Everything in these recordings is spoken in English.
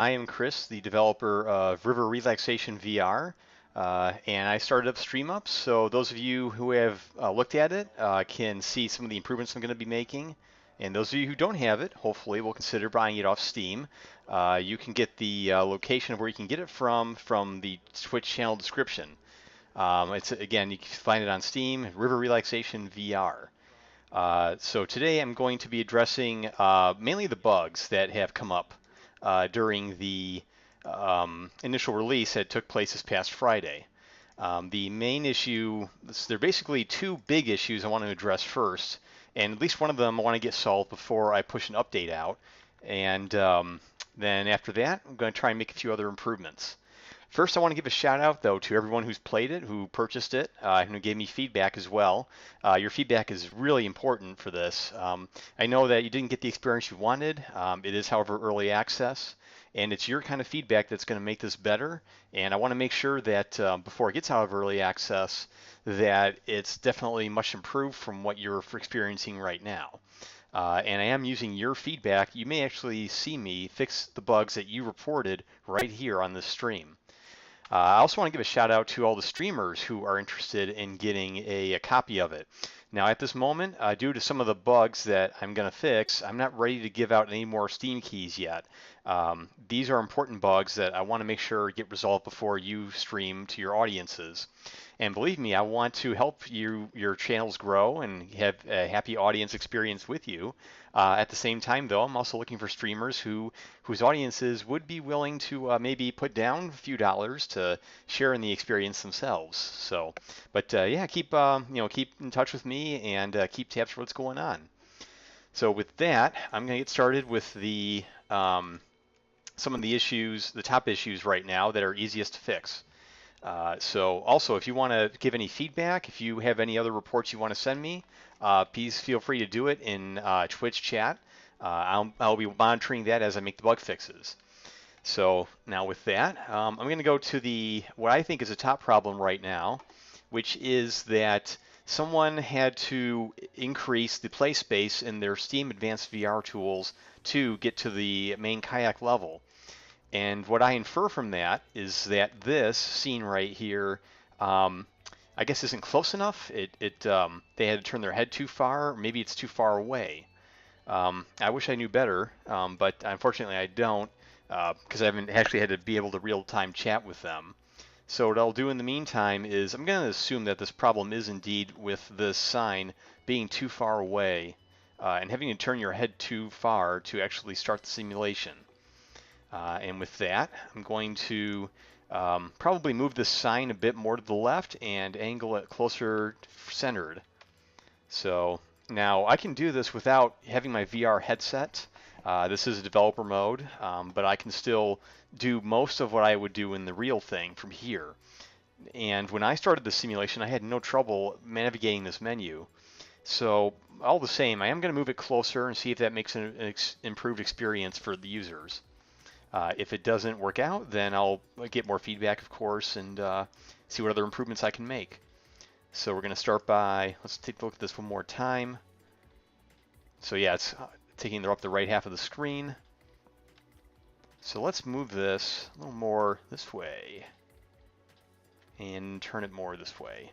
I am Chris, the developer of River Relaxation VR, and I started up StreamUp. So those of you who have looked at it can see some of the improvements I'm going to be making. And those of you who don't have it, hopefully will consider buying it off Steam. You can get the location of where you can get it from the Twitch channel description. It's again, you can find it on Steam, River Relaxation VR. So today I'm going to be addressing mainly the bugs that have come up during the initial release that took place this past Friday. The main issue, there are basically two big issues I want to address first, and at least one of them I want to get solved before I push an update out. And then after that, I'm going to try and make a few other improvements. First, I want to give a shout out though to everyone who's played it, who purchased it, and who gave me feedback as well. Your feedback is really important for this. I know that you didn't get the experience you wanted. It is, however, early access, and it's your kind of feedback that's going to make this better. And I want to make sure that before it gets out of early access, that it's definitely much improved from what you're experiencing right now. And I am using your feedback. You may actually see me fix the bugs that you reported right here on this stream. I also want to give a shout out to all the streamers who are interested in getting a copy of it. Now, at this moment, due to some of the bugs that I'm going to fix, I'm not ready to give out any more Steam keys yet. These are important bugs that I want to make sure get resolved before you stream to your audiences. And believe me, I want to help your channels grow and have a happy audience experience with you. At the same time, though, I'm also looking for streamers whose audiences would be willing to maybe put down a few dollars to share in the experience themselves. So, but yeah, keep keep in touch with me and keep tabs for what's going on. So with that, I'm going to get started with the some of the issues, the top issues right now that are easiest to fix. So also, if you want to give any feedback, if you have any other reports you want to send me, please feel free to do it in Twitch chat. I'll be monitoring that as I make the bug fixes. So now with that, I'm going to go to what I think is a top problem right now, which is that someone had to increase the play space in their Steam Advanced VR tools to get to the main kayak level. And what I infer from that is that this scene right here, I guess, isn't close enough. They had to turn their head too far. Maybe it's too far away. I wish I knew better, but unfortunately I don't, because I haven't actually had to be able to real-time chat with them. So what I'll do in the meantime is I'm going to assume that this problem is indeed with this sign being too far away and having to turn your head too far to actually start the simulation. And with that, I'm going to probably move this sign a bit more to the left and angle it closer centered. So now I can do this without having my VR headset. This is a developer mode, but I can still do most of what I would do in the real thing from here. And when I started the simulation, I had no trouble navigating this menu. So all the same, I am going to move it closer and see if that makes an improved experience for the users. If it doesn't work out, then I'll get more feedback, of course, and see what other improvements I can make. So we're going to start by, let's take a look at this one more time. So yeah, it's taking up the right half of the screen. So let's move this a little more this way and turn it more this way.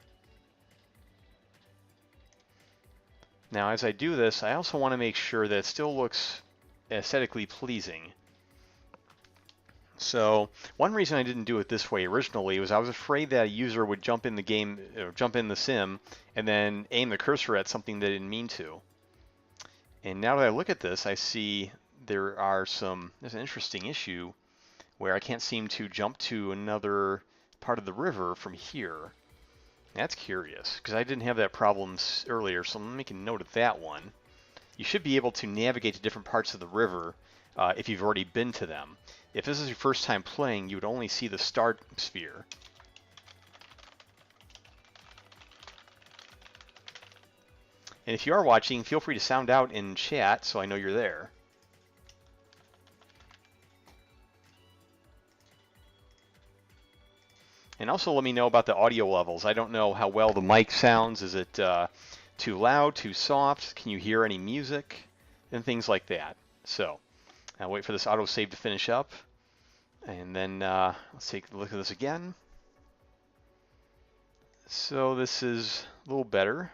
Now, as I do this, I also want to make sure that it still looks aesthetically pleasing. So one reason I didn't do it this way originally was I was afraid that a user would jump in the game, or jump in the sim, and then aim the cursor at something they didn't mean to. And now that I look at this, I see there's an interesting issue where I can't seem to jump to another part of the river from here. That's curious, because I didn't have that problem earlier, so I'm making note of that one. You should be able to navigate to different parts of the river if you've already been to them. If this is your first time playing, you would only see the start sphere. And if you are watching, feel free to sound out in chat so I know you're there. And also let me know about the audio levels. I don't know how well the mic sounds. Is it too loud, too soft? Can you hear any music? And things like that. So I'll wait for this autosave to finish up. And then let's take a look at this again. So this is a little better.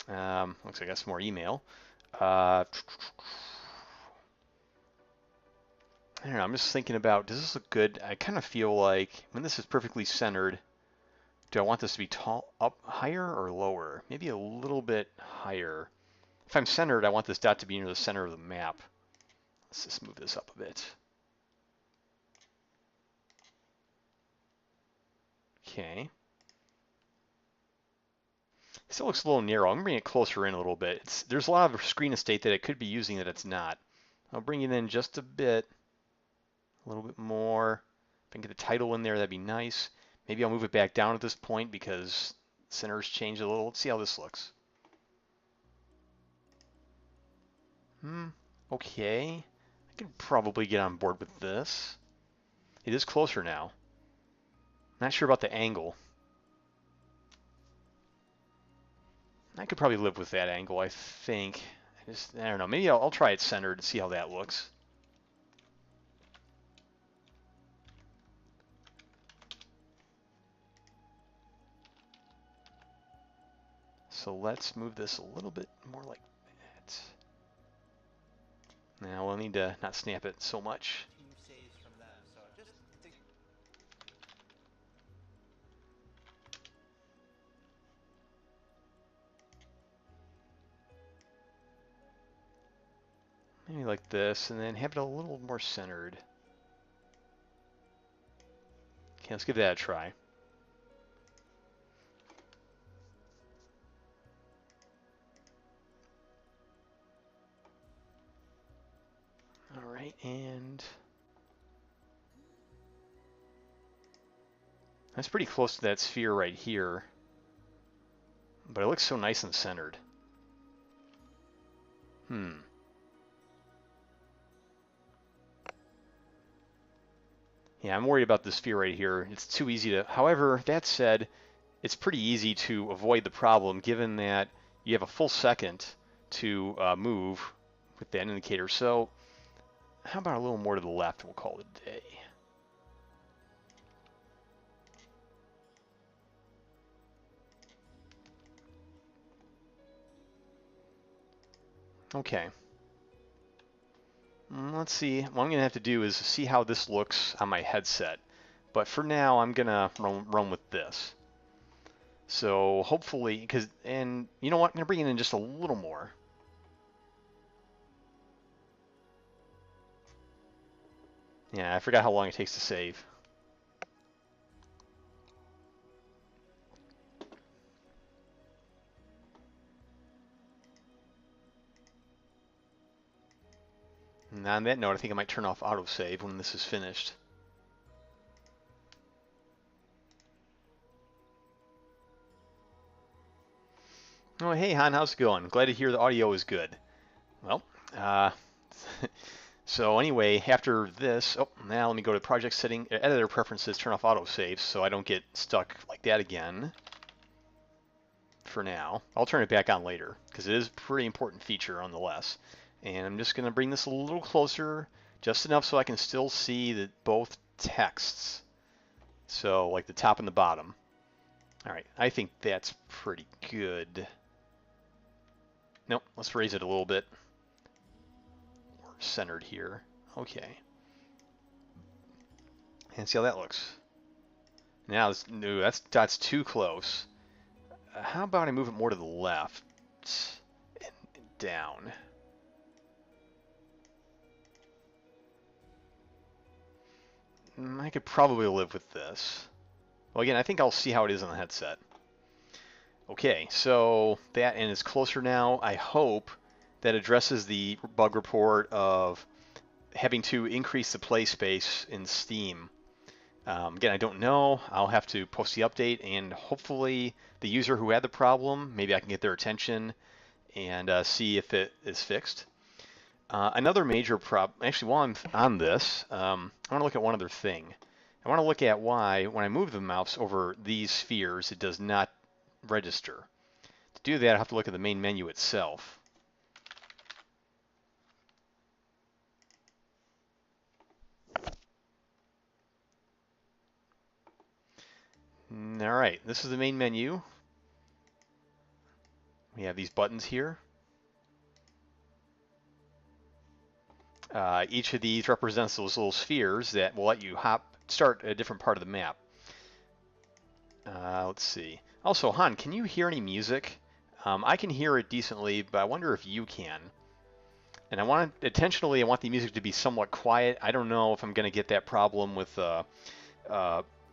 Looks like I got some more email. I don't know, I'm just thinking about, does this look good? I kind of feel like when this is perfectly centered, do I want this to be up higher or lower? Maybe a little bit higher. If I'm centered, I want this dot to be near the center of the map. Let's just move this up a bit. Okay. Still looks a little narrow. I'm going to bring it closer in a little bit. There's a lot of screen estate that it could be using that it's not. I'll bring it in just a bit. A little bit more. If I can get the title in there, that'd be nice. Maybe I'll move it back down at this point because center's changed a little. Let's see how this looks. Okay. I can probably get on board with this. It is closer now. Not sure about the angle. I could probably live with that angle, I think. I don't know. Maybe I'll try it centered and see how that looks. So let's move this a little bit more like that. Now we'll need to not snap it so much. Maybe like this, and then have it a little more centered. Okay, let's give that a try. All right, and that's pretty close to that sphere right here, but it looks so nice and centered. Yeah, I'm worried about the sphere right here. It's too easy to... However, that said, it's pretty easy to avoid the problem given that you have a full second to move with that indicator. So how about a little more to the left? We'll call it a day. Okay. Let's see. What I'm going to have to do is see how this looks on my headset. But for now, I'm going to run with this. So hopefully, and you know what? I'm going to bring it in just a little more. Yeah, I forgot how long it takes to save. And on that note, I think I might turn off autosave when this is finished. Oh, hey, Han, how's it going? Glad to hear the audio is good. Well, so anyway, after this, now let me go to project setting, editor preferences, turn off autosave so I don't get stuck like that again. For now, I'll turn it back on later because it is a pretty important feature nonetheless. And I'm just going to bring this a little closer, just enough so I can still see both texts. So like the top and the bottom. All right, I think that's pretty good. Nope, let's raise it a little bit. We're centered here. Okay. And see how that looks. Now, no, that's too close. How about I move it more to the left and down? I could probably live with this. Well, again, I think I'll see how it is on the headset. Okay, so that end is closer now. I hope that addresses the bug report of having to increase the play space in Steam. Again, I don't know. I'll have to post the update, and hopefully the user who had the problem, maybe I can get their attention and see if it is fixed. Another major problem, actually while I'm on this, I want to look at one other thing. I want to look at why when I move the mouse over these spheres, it does not register. To do that, I have to look at the main menu itself. All right, this is the main menu. We have these buttons here. Each of these represents those little spheres that will let you start a different part of the map. Let's see. Also, Han, can you hear any music? I can hear it decently, but I wonder if you can. And I want the music to be somewhat quiet. I don't know if I'm going to get that problem with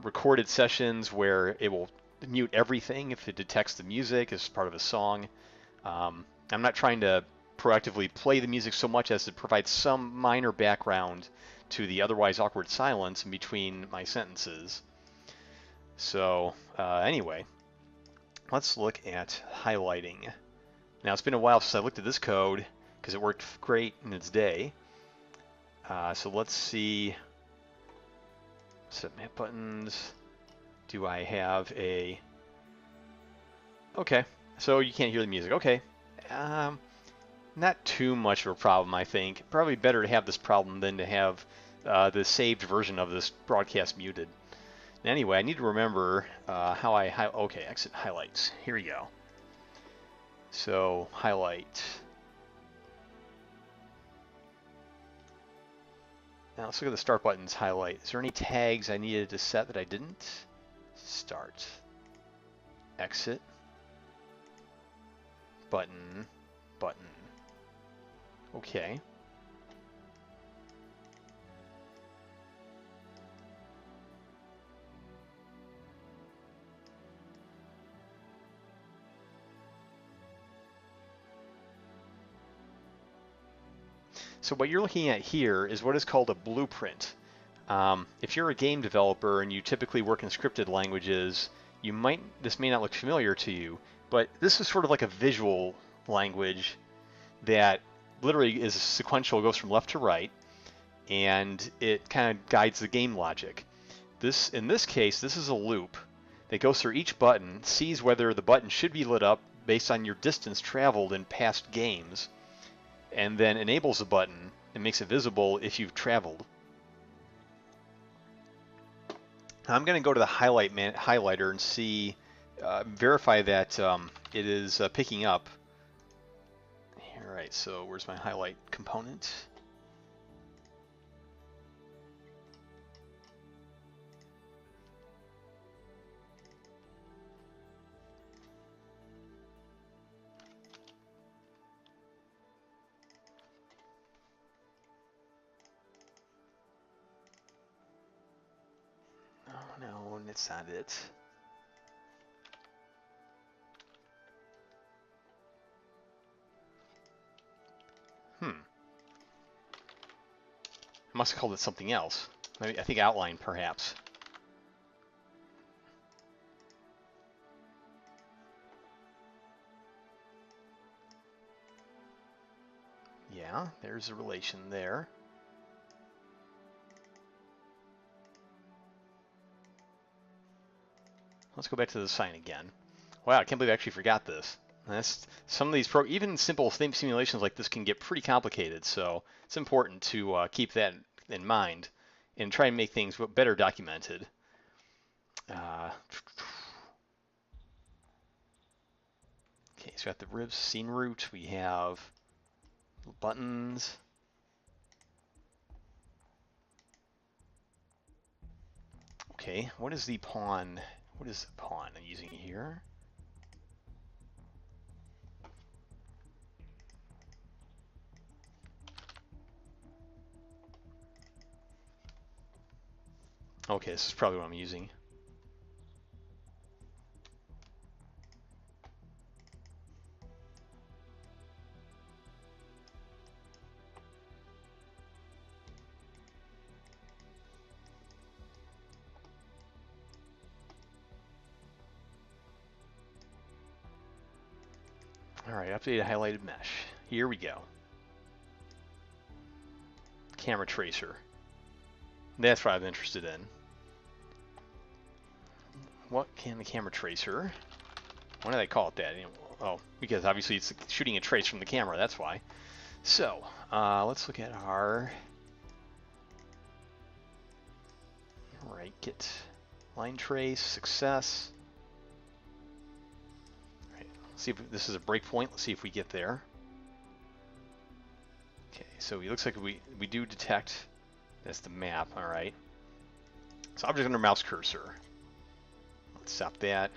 recorded sessions where it will mute everything if it detects the music as part of a song. I'm not trying to proactively play the music so much as to provide some minor background to the otherwise awkward silence in between my sentences. So anyway, let's look at highlighting. Now it's been a while since I looked at this code because it worked great in its day. So let's see. Set map buttons. Do I have a... Okay, so you can't hear the music. Okay. Not too much of a problem, I think. Probably better to have this problem than to have the saved version of this broadcast muted. Anyway, I need to remember how okay, exit highlights. Here we go. So, highlight. Now let's look at the start button's highlight. Is there any tags I needed to set that I didn't? Start. Exit. Button. Button. Okay. So what you're looking at here is what is called a blueprint. If you're a game developer and you typically work in scripted languages, this may not look familiar to you, but this is sort of like a visual language that literally is sequential, goes from left to right, and it kind of guides the game logic. In this case, this is a loop that goes through each button, sees whether the button should be lit up based on your distance traveled in past games, and then enables the button and makes it visible if you've traveled. I'm going to go to the highlighter and see, verify that it is picking up. All right, so where's my highlight component? No, that's not it. I must have called it something else. Maybe, I think outline, perhaps. Yeah, there's a relation there. Let's go back to the sign again. Wow, I can't believe I actually forgot this. Some of these even simple simulations like this can get pretty complicated, so it's important to keep that in mind and try and make things better documented. Okay, so we got the ribs scene route. We have buttons. Okay, what is the pawn? What is the pawn I'm using here? Okay, this is probably what I'm using. All right, updated highlighted mesh. Here we go. Camera tracer. That's what I'm interested in. What can the camera tracer? Why do they call it that? Oh, because obviously it's shooting a trace from the camera, that's why. So, let's look at our... All right, get Line trace, success. All right, let's see if this is a breakpoint. Let's see if we get there. Okay, so it looks like we do detect. That's the map. All right. So object under mouse cursor. Let's stop that.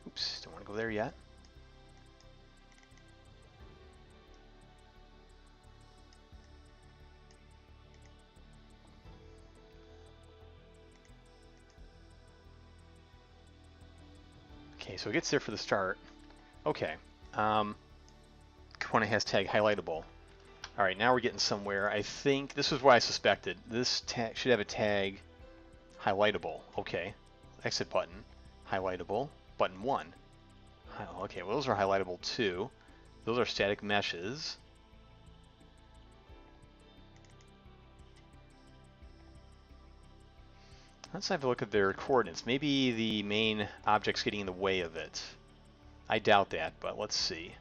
Oops, don't want to go there yet. Okay, so it gets there for the start. Okay. Component has tag highlightable. All right, now we're getting somewhere. I think this is what I suspected. This tag should have a tag highlightable. Okay. Exit button. Highlightable. Button 1. Okay, well those are highlightable too. Those are static meshes. Let's have a look at their coordinates. Maybe the main object's getting in the way of it. I doubt that, but let's see.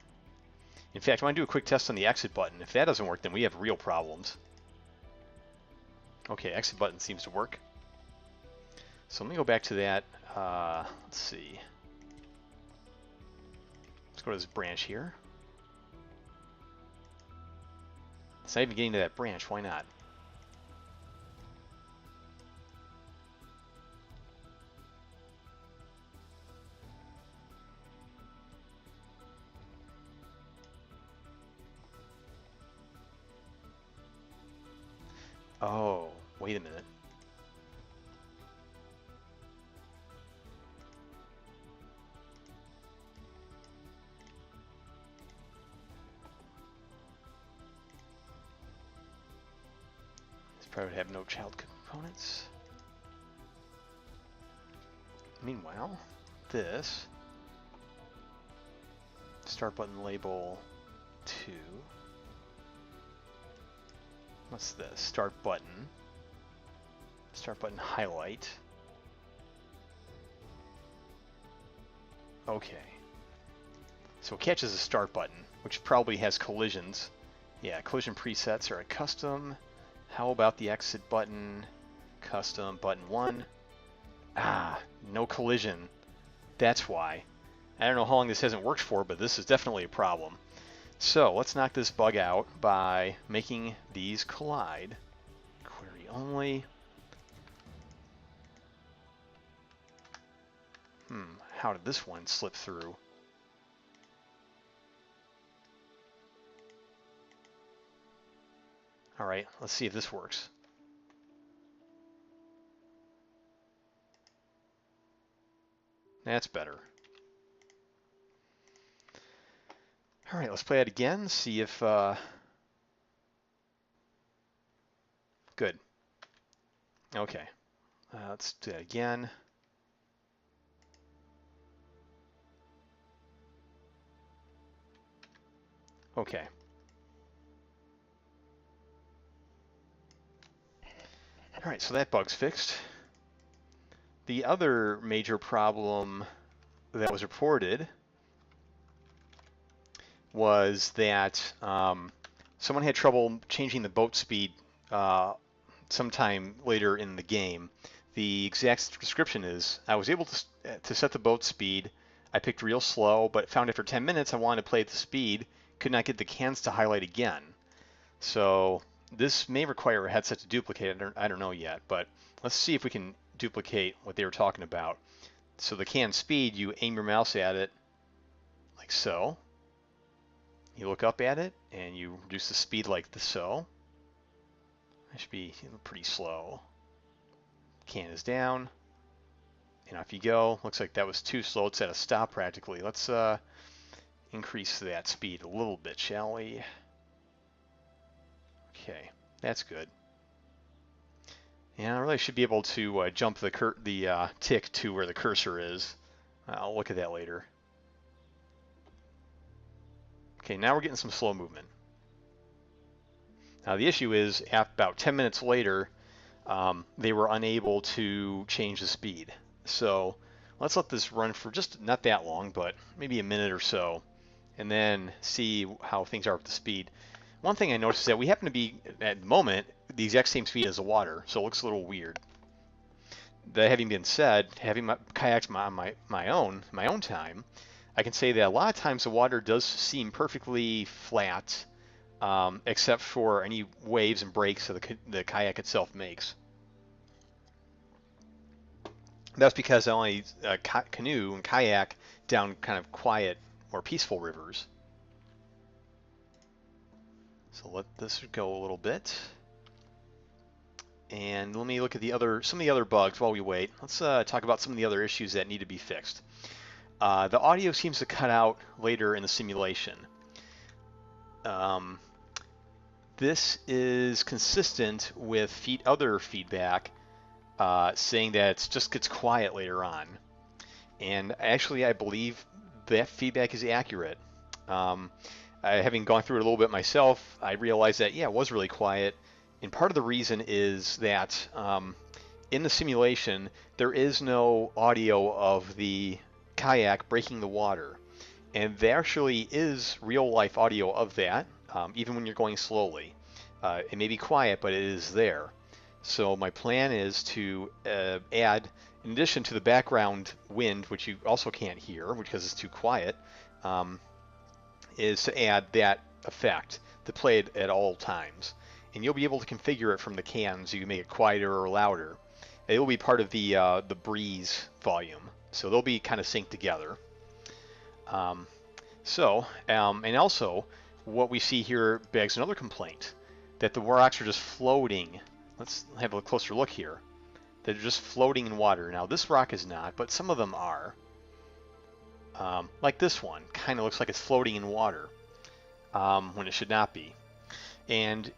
In fact, I want to do a quick test on the exit button. If that doesn't work, then we have real problems. Okay, exit button seems to work. So let me go back to that. Let's see. Let's go to this branch here. It's not even getting to that branch. Why not? Oh, wait a minute. This probably would have no child components. Meanwhile, this start button label 2. What's this? Start button. Start button highlight. Okay. So it catches a start button, which probably has collisions. Yeah, collision presets are a custom. How about the exit button? Custom button 1. Ah, no collision. That's why. I don't know how long this hasn't worked for, but this is definitely a problem. So let's knock this bug out by making these collide. Query only. How did this one slip through? All right, let's see if this works. That's better. All right, let's play it again, see if... Good. Okay. Let's do that again. Okay. All right, so that bug's fixed. The other major problem that was reported was that someone had trouble changing the boat speed sometime later in the game. The exact description is, I was able to set the boat speed. I picked real slow, but found after 10 minutes I wanted to play at the speed. Could not get the cans to highlight again. So this may require a headset to duplicate. I don't know yet, but let's see if we can duplicate what they were talking about. So the can speed, you aim your mouse at it like so. You look up at it and you reduce the speed like so. That should be pretty slow. Can is down. And off you go. Looks like that was too slow. It's at a stop practically. Let's increase that speed a little bit, shall we? Okay, that's good. And I really should be able to jump the tick to where the cursor is. I'll look at that later. Okay, now we're getting some slow movement. Now the issue is, about 10 minutes later, they were unable to change the speed. So let's let this run for just not that long, but maybe a minute or so, and then see how things are with the speed. One thing I noticed is that we happen to be, at the moment, the exact same speed as the water, so it looks a little weird. That having been said, having my kayaks on my own time, I can say that a lot of times the water does seem perfectly flat, except for any waves and breaks that the kayak itself makes. That's because I only canoe and kayak down kind of quiet or peaceful rivers. So let this go a little bit. And let me look at some of the other bugs while we wait. Let's talk about some of the other issues that need to be fixed. The audio seems to cut out later in the simulation. This is consistent with other feedback saying that it just gets quiet later on. And actually, I believe that feedback is accurate. Having gone through it a little bit myself, I realized that, yeah, it was really quiet. And part of the reason is that in the simulation, there is no audio of the kayak breaking the water. And there actually is real-life audio of that, even when you're going slowly. It may be quiet, but it is there. So my plan is to add, in addition to the background wind, which you also can't hear because it's too quiet, is to add that effect to play it at all times. And you'll be able to configure it from the cans. You can make it quieter or louder. It will be part of the breeze volume, so they'll be kind of synced together. And also, what we see here begs another complaint, that the rocks are just floating. Let's have a closer look here. They're just floating in water. Now, this rock is not, but some of them are. Like this one, kind of looks like it's floating in water when it should not be. And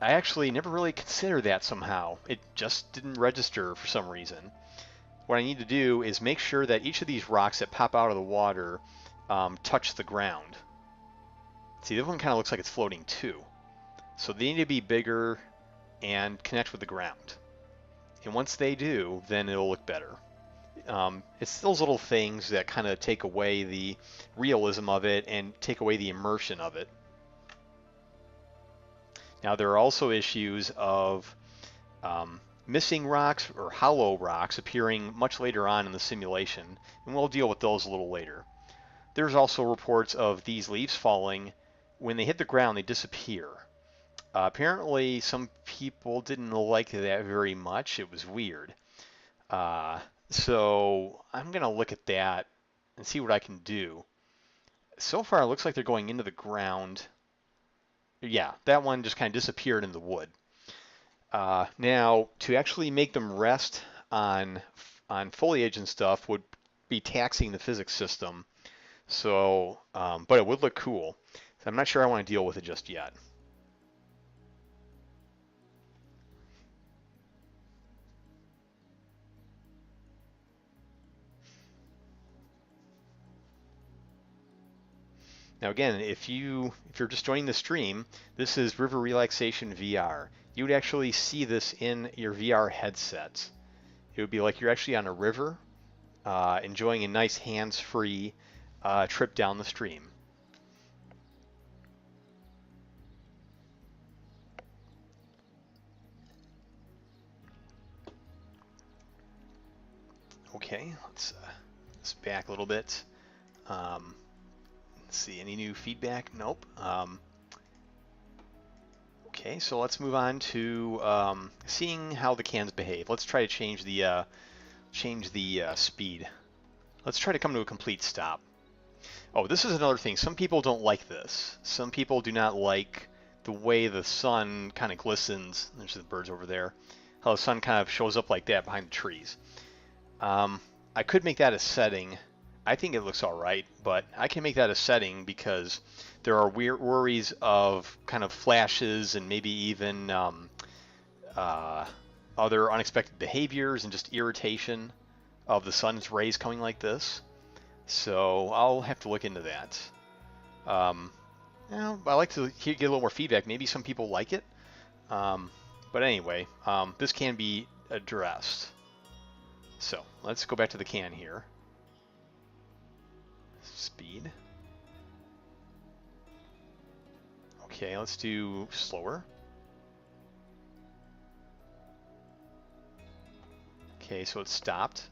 I actually never really considered that somehow. It just didn't register for some reason. What I need to do is make sure that each of these rocks that pop out of the water touch the ground. See, this one kind of looks like it's floating too. So they need to be bigger and connect with the ground. And once they do, then it'll look better. It's those little things that kind of take away the realism of it and take away the immersion of it. Now, there are also issues of missing rocks or hollow rocks appearing much later on in the simulation, and we'll deal with those a little later. There's also reports of these leaves falling. When they hit the ground, they disappear. Apparently, some people didn't like that very much. It was weird. So I'm going to look at that and see what I can do. So far, it looks like they're going into the ground. Yeah, that one just kind of disappeared in the wood. Now, to actually make them rest on foliage and stuff would be taxing the physics system. So, but it would look cool. So I'm not sure I want to deal with it just yet. Now again, if you're just joining the stream, this is River Relaxation VR. You would actually see this in your VR headsets. It would be like you're actually on a river, enjoying a nice hands-free trip down the stream. Okay, let's back a little bit. Let's see, any new feedback? Nope. Okay, so let's move on to seeing how the cans behave. Let's try to change the speed. Let's try to come to a complete stop. Oh, this is another thing. Some people don't like this. Some people do not like the way the sun kind of glistens. There's the birds over there. How the sun kind of shows up like that behind the trees. I could make that a setting. I think it looks all right, but I can make that a setting because there are worries of kind of flashes and maybe even other unexpected behaviors and just irritation of the sun's rays coming like this. So I'll have to look into that. I like to get a little more feedback. Maybe some people like it. But anyway, this can be addressed. So let's go back to the can here. Speed. Okay, let's do slower. Okay, so it stopped.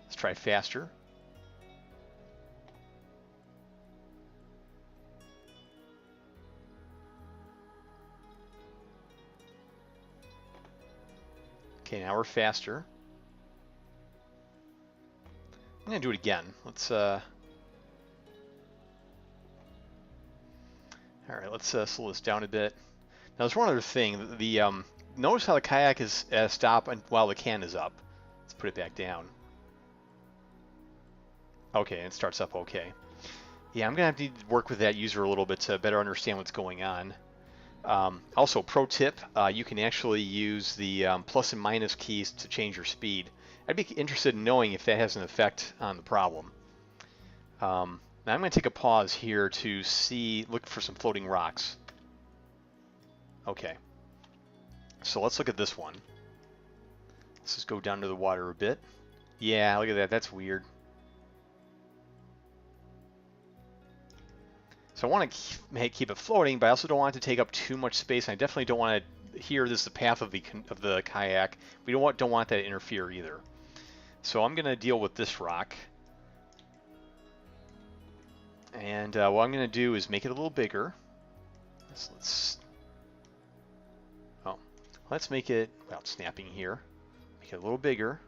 Let's try faster. Okay, now we're faster. I'm gonna do it again. Let's all right, let's slow this down a bit. Now there's one other thing. Notice how the kayak is stop while the can is up. Let's put it back down. Okay, it starts up okay. Yeah, I'm gonna have to work with that user a little bit to better understand what's going on. Also, pro tip, you can actually use the plus and minus keys to change your speed. I'd be interested in knowing if that has an effect on the problem. Now I'm going to take a pause here to look for some floating rocks. Okay, so let's look at this one. Let's just go down to the water a bit. Yeah, look at that, that's weird. So I want to keep it floating, but I also don't want it to take up too much space. And I definitely don't want to. Here, this is the path of the kayak. We don't want that to interfere either. So I'm going to deal with this rock, and what I'm going to do is make it a little bigger. Let's make it without snapping here. Make it a little bigger.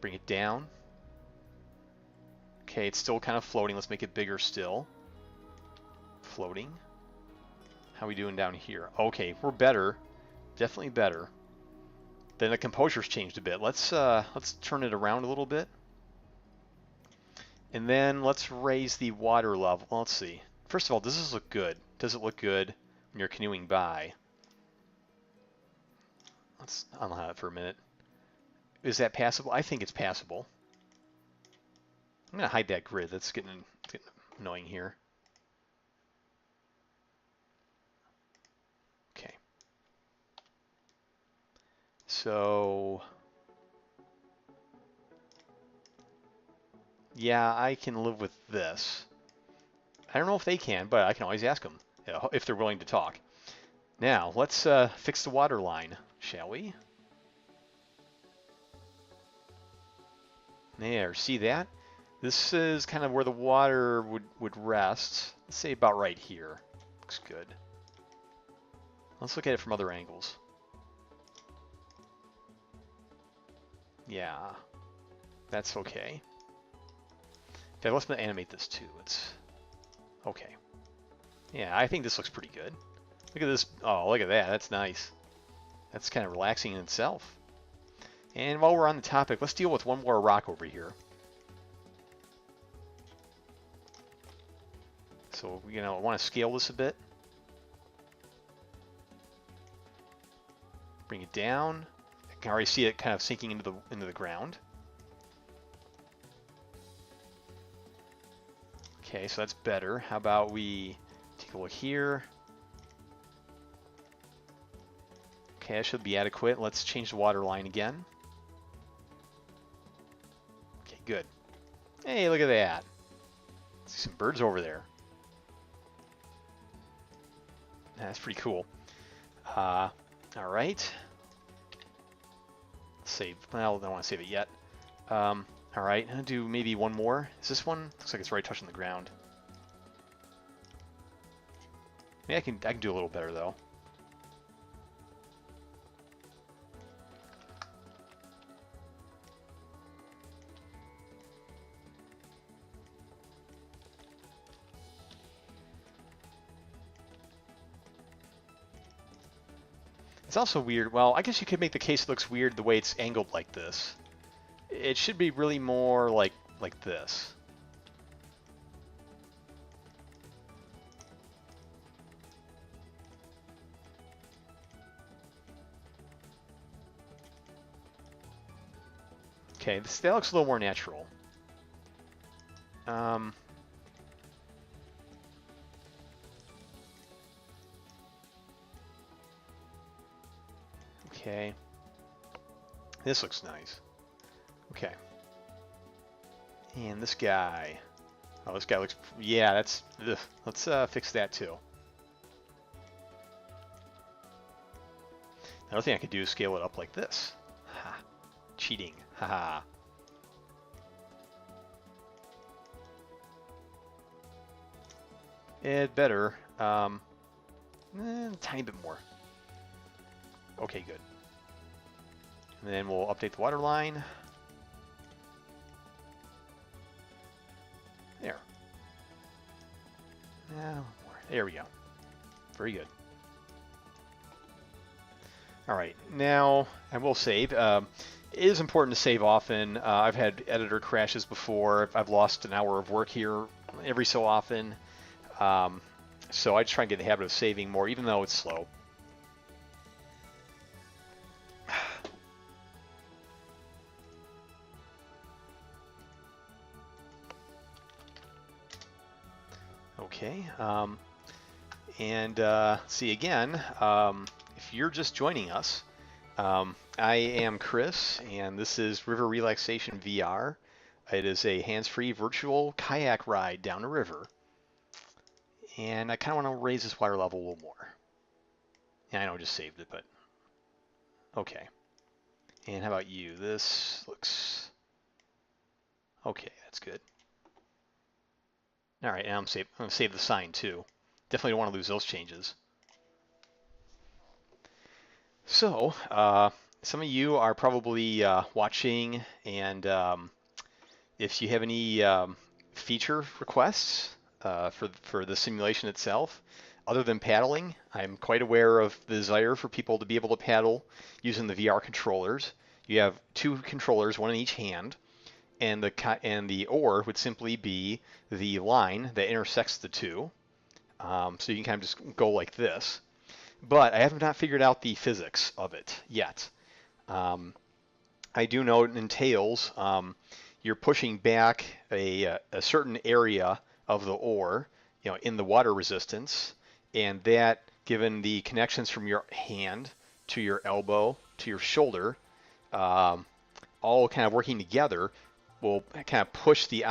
Bring it down. Okay, it's still kind of floating. Let's make it bigger still. Floating. How are we doing down here? Okay, we're better. Definitely better. Then the composure's changed a bit. Let's turn it around a little bit. And then let's raise the water level. Well, let's see. First of all, does this look good? Does it look good when you're canoeing by? Let's unlock it for a minute. Is that passable? I think it's passable. I'm going to hide that grid. That's getting annoying here. Okay. So, yeah, I can live with this. I don't know if they can, but I can always ask them if they're willing to talk. Now, let's fix the water line, shall we? There, see that? This is kind of where the water would rest. Let's say about right here. Looks good. Let's look at it from other angles. Yeah, that's okay. Okay, let's animate this too. It's okay. Yeah, I think this looks pretty good. Look at this. Oh, look at that. That's nice. That's kind of relaxing in itself. And while we're on the topic, let's deal with one more rock over here. So, I want to scale this a bit. Bring it down. I can already see it kind of sinking into the ground. Okay, so that's better. How about we take a look here? Okay, that should be adequate. Let's change the water line again. Okay, good. Hey, look at that. See some birds over there. That's pretty cool. All right. Save. Well, I don't want to save it yet. All right, I'm gonna do maybe one more. Is this one? Looks like it's right touching the ground. Maybe I can do a little better though. It's also weird. Well, I guess you could make the case it looks weird the way it's angled like this. It should be really more like this. Okay, that looks a little more natural. Okay. This looks nice. Okay. And this guy. Oh, this guy looks, yeah, that's, ugh. Let's fix that too. Another thing I could do is scale it up like this. Ha. Cheating. Haha. It better. Tiny bit more. Okay, good. And then we'll update the water line. There. Now, there we go. Very good. All right, now I will save. It is important to save often. I've had editor crashes before. I've lost an hour of work here every so often. So I just try and get the habit of saving more, even though it's slow. Okay, see again, if you're just joining us, I am Chris, and this is River Relaxation VR. It is a hands-free virtual kayak ride down a river. And I kind of want to raise this water level a little more. Yeah, I know I just saved it, but okay. And how about you? This looks okay. That's good. All right, now I'm going to save the sign too. Definitely don't want to lose those changes. So, some of you are probably watching, and if you have any feature requests for the simulation itself, other than paddling, I'm quite aware of the desire for people to be able to paddle using the VR controllers. You have two controllers, one in each hand, and the oar would simply be the line that intersects the two. So you can kind of just go like this. But I have not figured out the physics of it yet. I do know it entails you're pushing back a certain area of the oar, in the water resistance, and that, given the connections from your hand to your elbow to your shoulder, all kind of working together, will kind of push the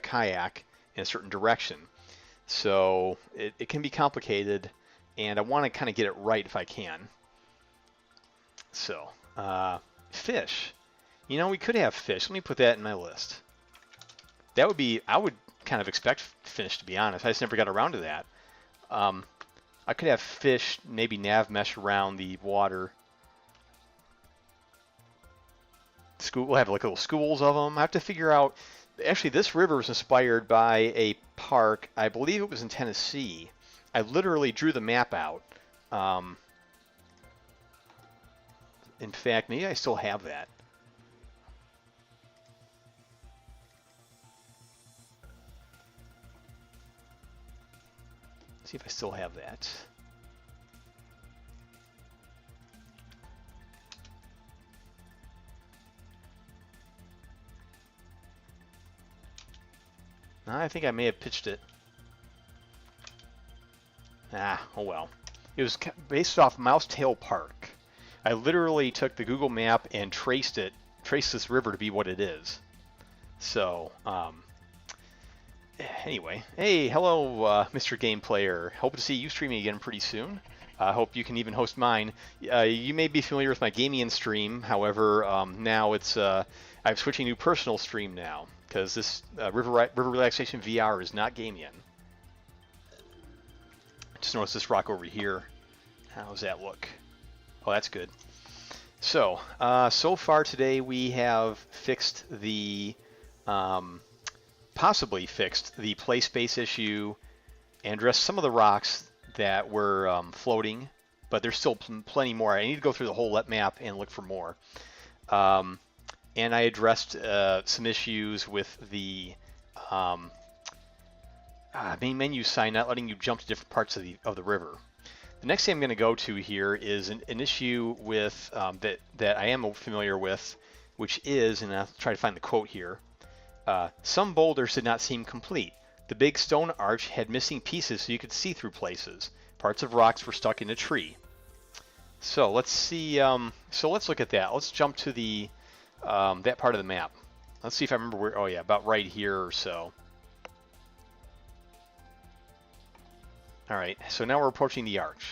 kayak in a certain direction. So it can be complicated, and I want to kind of get it right if I can. So, fish. We could have fish. Let me put that in my list. That would be, I would kind of expect fish, to be honest. I just never got around to that. I could have fish, maybe nav mesh around the water. We'll have like little schools of them. I have to figure out, actually this river was inspired by a park, I believe it was in Tennessee. I literally drew the map out. In fact, maybe I still have that. Let's see if I still have that. I think I may have pitched it. Oh well. It was based off Mousetail Park. I literally took the Google map and traced this river to be what it is. So, anyway. Hey, hello, Mr. Game Player. Hope to see you streaming again pretty soon. I hope you can even host mine. You may be familiar with my gaming stream. However, now it's I'm switching to personal stream now, because this River Relaxation VR is not Gamian. Just notice this rock over here. How does that look? Oh, that's good. So, so far today we have fixed the, possibly fixed the play space issue and addressed some of the rocks that were floating, but there's still plenty more. I need to go through the whole map and look for more. And I addressed some issues with the main menu sign not letting you jump to different parts of the river. The next thing I'm going to go to here is an issue with that I am familiar with, which is, and I'll try to find the quote here, some boulders did not seem complete. The big stone arch had missing pieces so you could see through places. Parts of rocks were stuck in a tree. So let's see, so let's look at that. Let's jump to the that part of the map. Let's see if I remember where, oh yeah, about right here or so. All right, so now we're approaching the arch.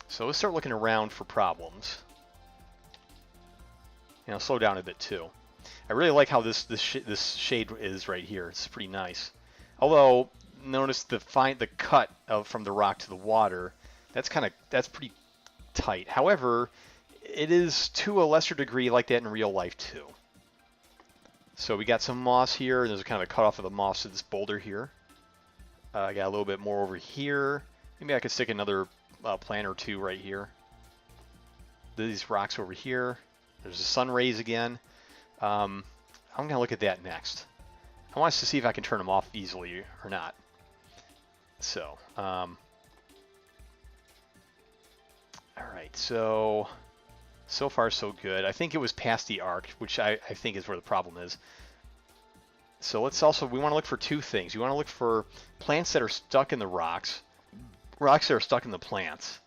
So let's start looking around for problems. You know, slow down a bit too. I really like how this shade is right here. It's pretty nice. Although, notice the cut from the rock to the water. That's pretty tight. However, it is to a lesser degree like that in real life too. So we got some moss here. There's kind of a cutoff of the moss to this boulder here. I got a little bit more over here. Maybe I could stick another plant or two right here. These rocks over here. There's the sun rays again. I'm going to look at that next. I want us to see if I can turn them off easily or not. So, all right, so far so good. I think it was past the arc, which I think is where the problem is. So we want to look for two things. We want to look for plants that are stuck in the rocks that are stuck in the plants.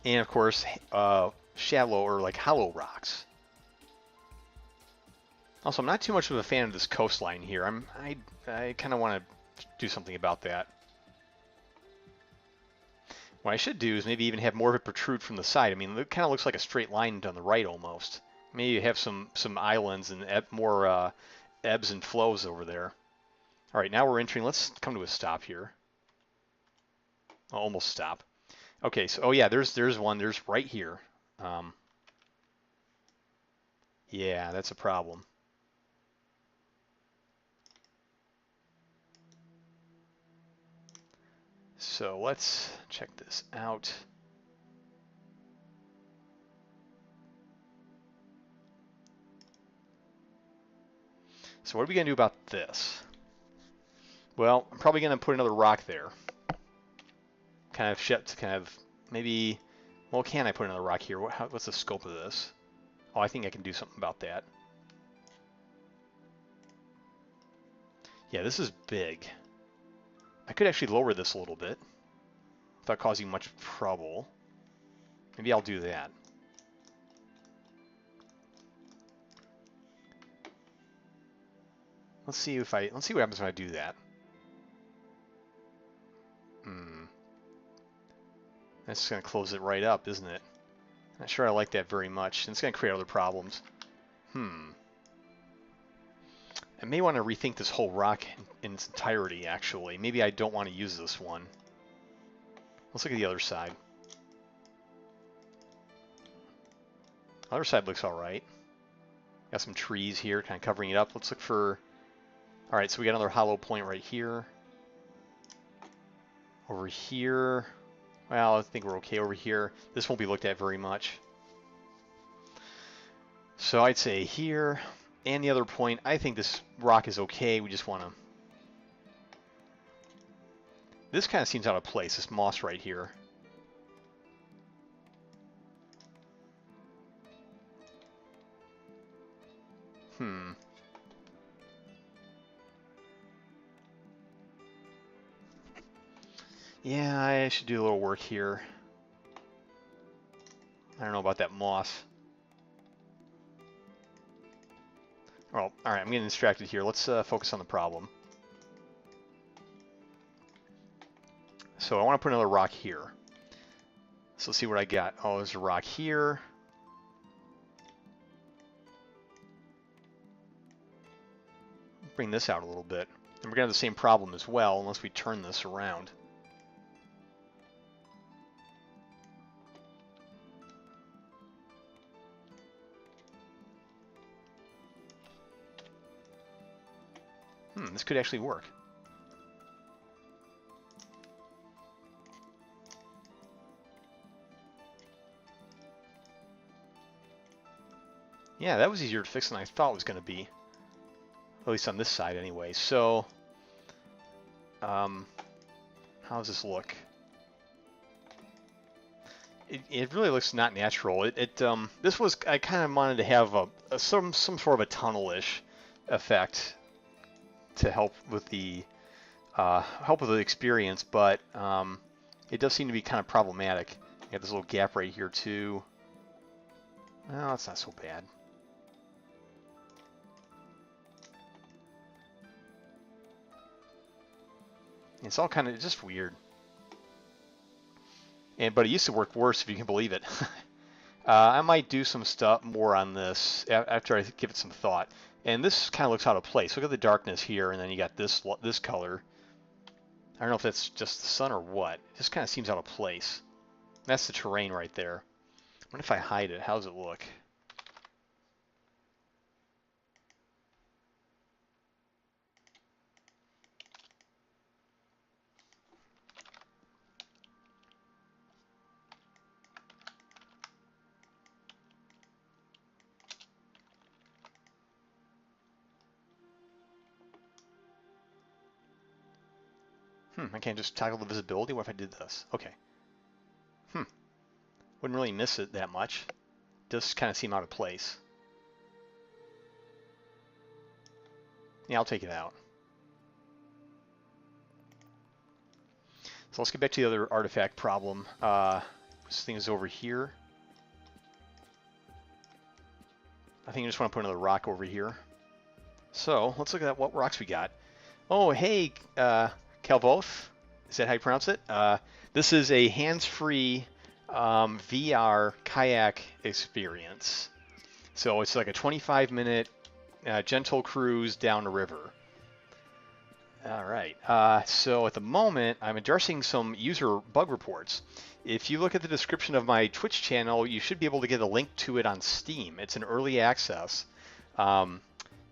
And of course, shallow or like hollow rocks. Also, I'm not too much of a fan of this coastline here. I kind of want to do something about that. What I should do is maybe even have more of it protrude from the side. I mean, it kind of looks like a straight line on the right almost. Maybe have some islands and more ebbs and flows over there. All right, now we're entering. Let's come to a stop here. Almost stop. Okay, so oh yeah, there's one. There's right here. Yeah, that's a problem. So let's check this out. So what are we going to do about this? Well, I'm probably going to put another rock there. Maybe, well, can I put another rock here? What's the scope of this? Oh, I think I can do something about that. Yeah, this is big. I could actually lower this a little bit without causing much trouble. Maybe I'll do that. Let's see what happens when I do that. That's just going to close it right up, isn't it? Not sure I like that very much. It's going to create other problems. I may want to rethink this whole rock in its entirety, actually. Maybe I don't want to use this one. Let's look at the other side. Other side looks alright. Got some trees here, kind of covering it up. Let's look for... Alright, so we got another hollow point right here. Over here... Well, I think we're okay over here. This won't be looked at very much. So I'd say here, and the other point, I think this rock is okay. We just want to... This kind of seems out of place, this moss right here. Yeah, I should do a little work here. I don't know about that moss. Well, alright, I'm getting distracted here. Let's focus on the problem. So I want to put another rock here. So let's see what I got. Oh, there's a rock here. Bring this out a little bit. And we're going to have the same problem as well, unless we turn this around. This could actually work. Yeah, that was easier to fix than I thought it was going to be. At least on this side anyway. So, how does this look? It really looks not natural. This was, I kind of wanted to have some sort of a tunnel-ish effect to help with the experience, but it does seem to be kind of problematic. You have this little gap right here too. Well, it's not so bad. It's all kind of just weird. But it used to work worse, if you can believe it. I might do some stuff more on this after I give it some thought. And this kind of looks out of place. Look at the darkness here, and then you got this color. I don't know if that's just the sun or what. It just kind of seems out of place. That's the terrain right there. What if I hide it? How does it look? I can't just toggle the visibility. What if I did this? Okay. Wouldn't really miss it that much. Does kind of seem out of place. Yeah, I'll take it out. So let's get back to the other artifact problem. This thing is over here. I think I just want to put another rock over here. So let's look at what rocks we got. Oh, hey, Calvoth. Is that how you pronounce it? This is a hands-free VR kayak experience. So it's like a 25-minute gentle cruise down the river. All right. So at the moment, I'm addressing some user bug reports. If you look at the description of my Twitch channel, you should be able to get a link to it on Steam. It's an early access.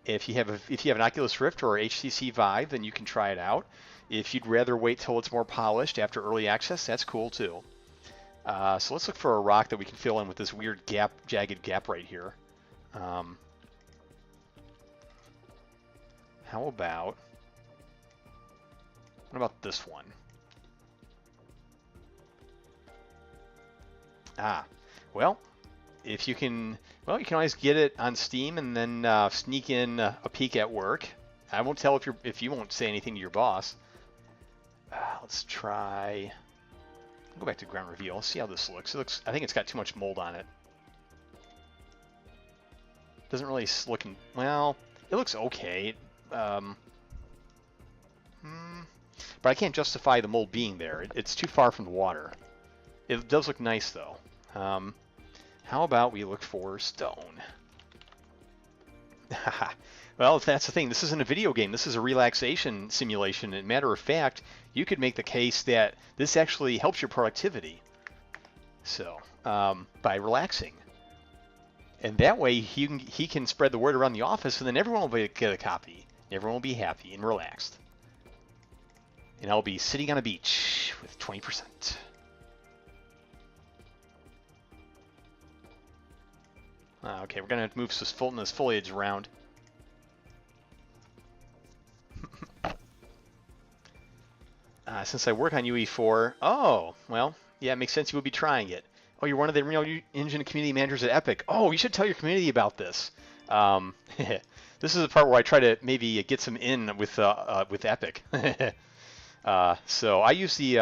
If you have an Oculus Rift or HTC Vive, then you can try it out. If you'd rather wait till it's more polished after early access, that's cool too. So let's look for a rock that we can fill in with this weird jagged gap right here. How about... What about this one? Well, if you can, you can always get it on Steam and then sneak in a peek at work. I won't tell if you won't say anything to your boss. Let's try. Go back to ground reveal. See how this looks. I think it's got too much mold on it. Doesn't really look. Well, it looks okay. But I can't justify the mold being there. It's too far from the water. It does look nice, though. How about we look for stone? Well, if that's the thing, this isn't a video game. This is a relaxation simulation. And matter of fact, you could make the case that this actually helps your productivity. So, by relaxing. And that way, he can spread the word around the office, and then everyone will get a copy. Everyone will be happy and relaxed. And I'll be sitting on a beach with 20%. Okay, we're going to move this foliage around. Since I work on UE4, oh, well, yeah, it makes sense you would be trying it. Oh, you're one of the Unreal Engine community managers at Epic. Oh, you should tell your community about this. This is the part where I try to maybe get some in with Epic. So I use the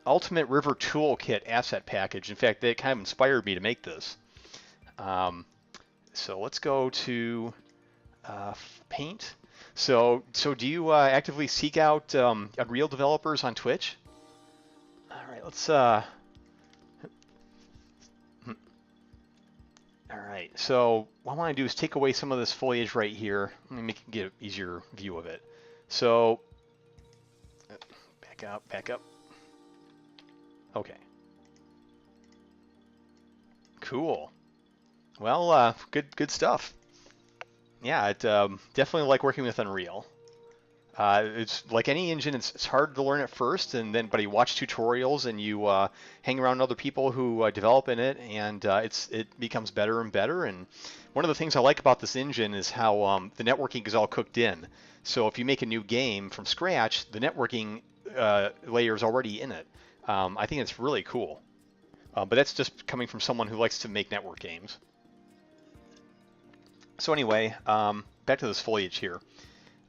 Ultimate River Toolkit asset package. In fact, that kind of inspired me to make this. So let's go to Paint. So do you actively seek out Unreal developers on Twitch? All right, let's. All right. So what I want to do is take away some of this foliage right here. Let me get an easier view of it. So back up. Okay. Cool. Well, good stuff. Yeah, it definitely like working with Unreal. It's like any engine; it's hard to learn at first, but you watch tutorials and you hang around other people who develop in it, and it becomes better and better. And one of the things I like about this engine is how the networking is all cooked in. So if you make a new game from scratch, the networking layer is already in it. I think it's really cool. But that's just coming from someone who likes to make network games. So anyway, back to this foliage here.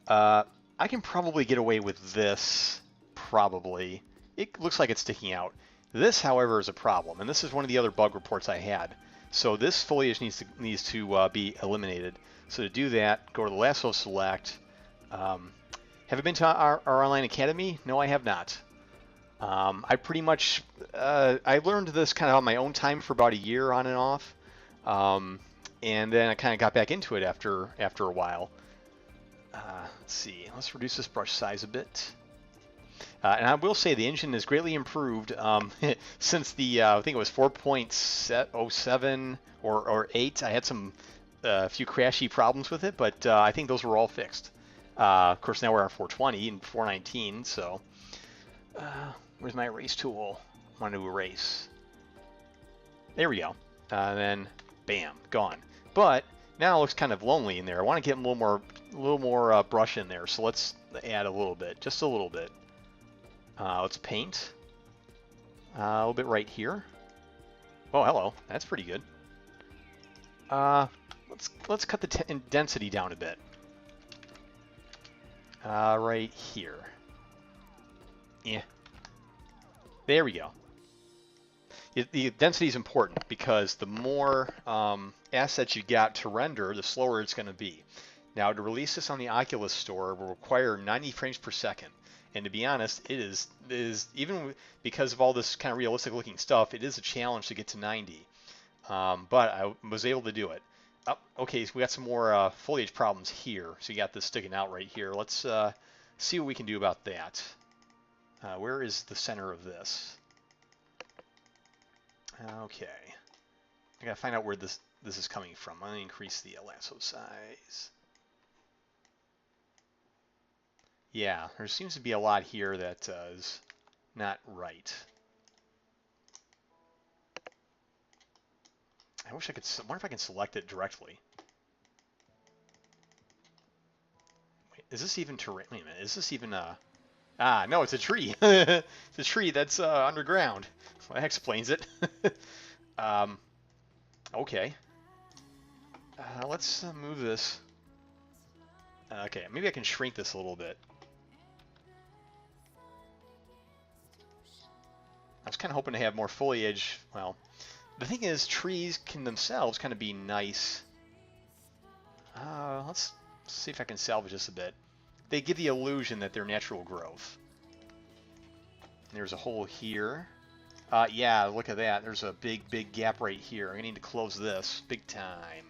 I can probably get away with this, probably. It looks like it's sticking out. This, however, is a problem, and this is one of the other bug reports I had. So this foliage needs to be eliminated. So to do that, go to the lasso select. Have I been to our online academy? No, I have not. I pretty much I learned this kind of on my own time for about a year on and off, and then I kind of got back into it after a while. Let's see. Let's reduce this brush size a bit. And I will say the engine is greatly improved since the I think it was 4.07 or 8. I had some few crashy problems with it, but I think those were all fixed. Of course, now we're on 420 and 419. So, where's my erase tool? I want to erase. There we go. And then, bam, gone. But now it looks kind of lonely in there. I want to get a little more brush in there. So let's add a little bit, just a little bit. Let's paint a little bit right here. Oh, hello. That's pretty good. Let's cut the density down a bit. Right here. Yeah. There we go. The density is important because the more assets you got to render, the slower it's going to be. Now, to release this on the Oculus Store will require 90 frames per second. And to be honest, it is even because of all this kind of realistic looking stuff, it is a challenge to get to 90. But I was able to do it. Oh, okay, so we got some more foliage problems here. So you got this sticking out right here. Let's see what we can do about that. Where is the center of this? Okay. I gotta find out where this is coming from. I'm gonna increase the lasso size. Yeah, there seems to be a lot here that is not right. I wish I could. I wonder if I can select it directly. Wait, is this even terrain? Wait a minute. Is this even a? Ah, no, it's a tree. It's a tree that's underground. Well, that explains it. Okay. Let's move this. Okay, maybe I can shrink this a little bit. I was kind of hoping to have more foliage. Well, the thing is, trees can themselves kind of be nice. Let's see if I can salvage this a bit. They give the illusion that they're natural growth. There's a hole here. Yeah, look at that. There's a big gap right here. I'm going to need to close this big time.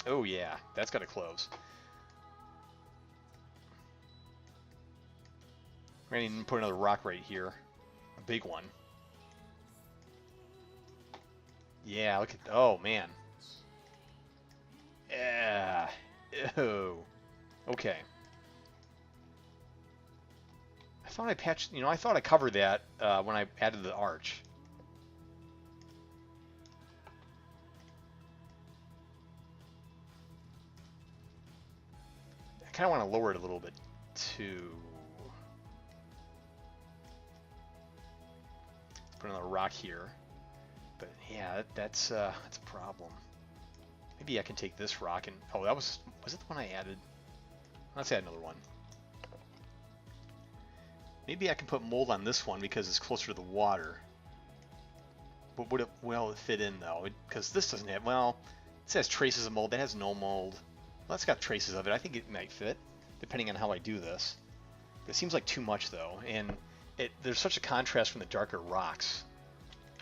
Oh, yeah. That's got to close. We're going to need to put another rock right here. A big one. Yeah, look at... Oh, man. Yeah. Ew. Okay. I thought I patched... I thought I covered that when I added the arch. I kind of want to lower it a little bit, too. Put another rock here. But yeah, that's a problem. Maybe I can take this rock and... Oh, that was it the one I added? Let's add another one. Maybe I can put mold on this one because it's closer to the water. But would it well fit in though? Because this doesn't have... Well, it says traces of mold. That has no mold. Well, that's got traces of it. I think it might fit, depending on how I do this. It seems like too much though, and there's such a contrast from the darker rocks.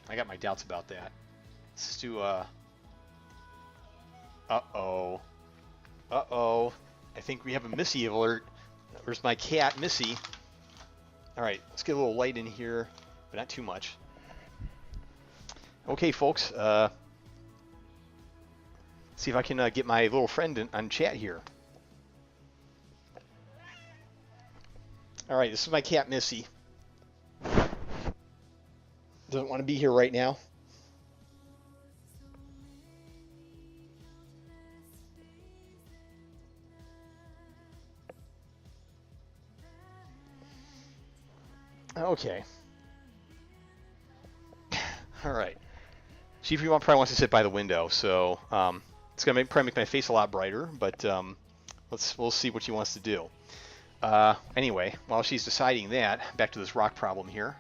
I got my doubts about that. Let's just do uh-oh. Uh-oh. I think we have a Missy alert. Where's my cat, Missy? Alright, let's get a little light in here, but not too much. Okay, folks. See if I can get my little friend on chat here. Alright, this is my cat, Missy. Doesn't want to be here right now. Okay. All right. Chief probably wants to sit by the window, so it's gonna probably make my face a lot brighter. But we'll see what she wants to do. Anyway, while she's deciding that, back to this rock problem here.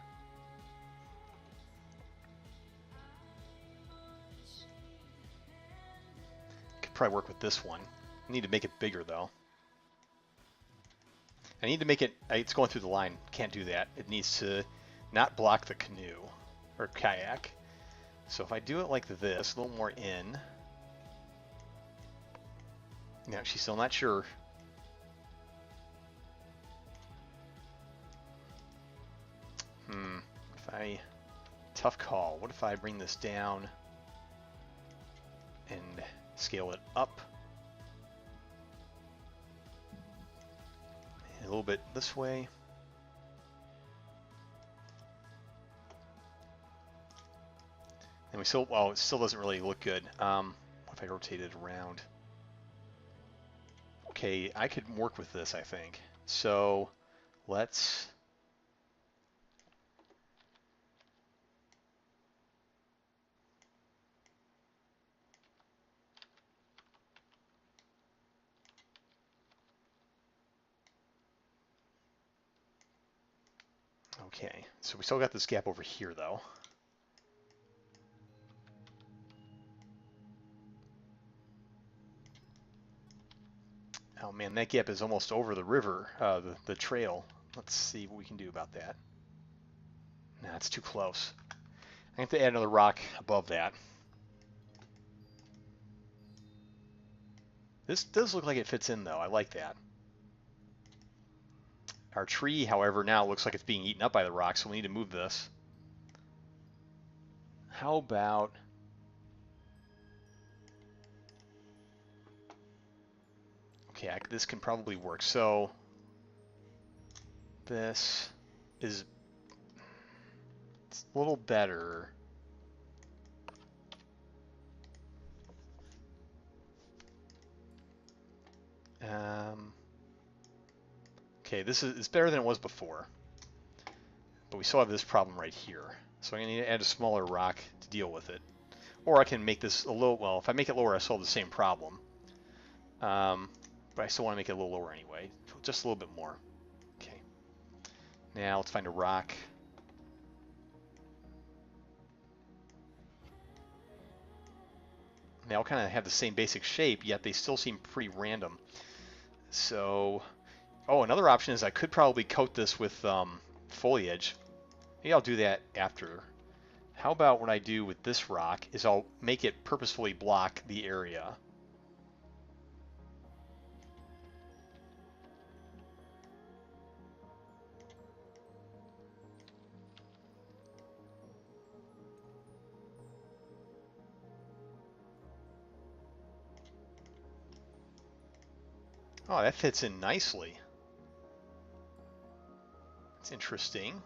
probably work with this one. I need to make it bigger though. I need to make it, it's going through the line. Can't do that. It needs to not block the canoe or kayak. So if I do it like this, a little more in. Now she's still not sure. Tough call. What if I bring this down and scale it up a little bit this way? And we still, well, it still doesn't really look good. What if I rotate it around? Okay, I could work with this, I think. So let's okay, so we still got this gap over here though. Oh man, that gap is almost over the river, the trail. Let's see what we can do about that. Nah, it's too close. I have to add another rock above that. This does look like it fits in though. I like that. Our tree, however, now looks like it's being eaten up by the rock, so we need to move this. How about... Okay, this can probably work. So this is it's a little better. Okay, this is better than it was before, but we still have this problem right here. So I'm going to need to add a smaller rock to deal with it. Or I can make this a little, well, if I make it lower, I solve the same problem. But I still want to make it a little lower anyway, just a little bit more. Okay. Now let's find a rock. They all kind of have the same basic shape, yet they still seem pretty random. So, oh, another option is I could probably coat this with foliage. Maybe I'll do that after. How about what I do with this rock is I'll make it purposefully block the area. Oh, that fits in nicely. It's interesting.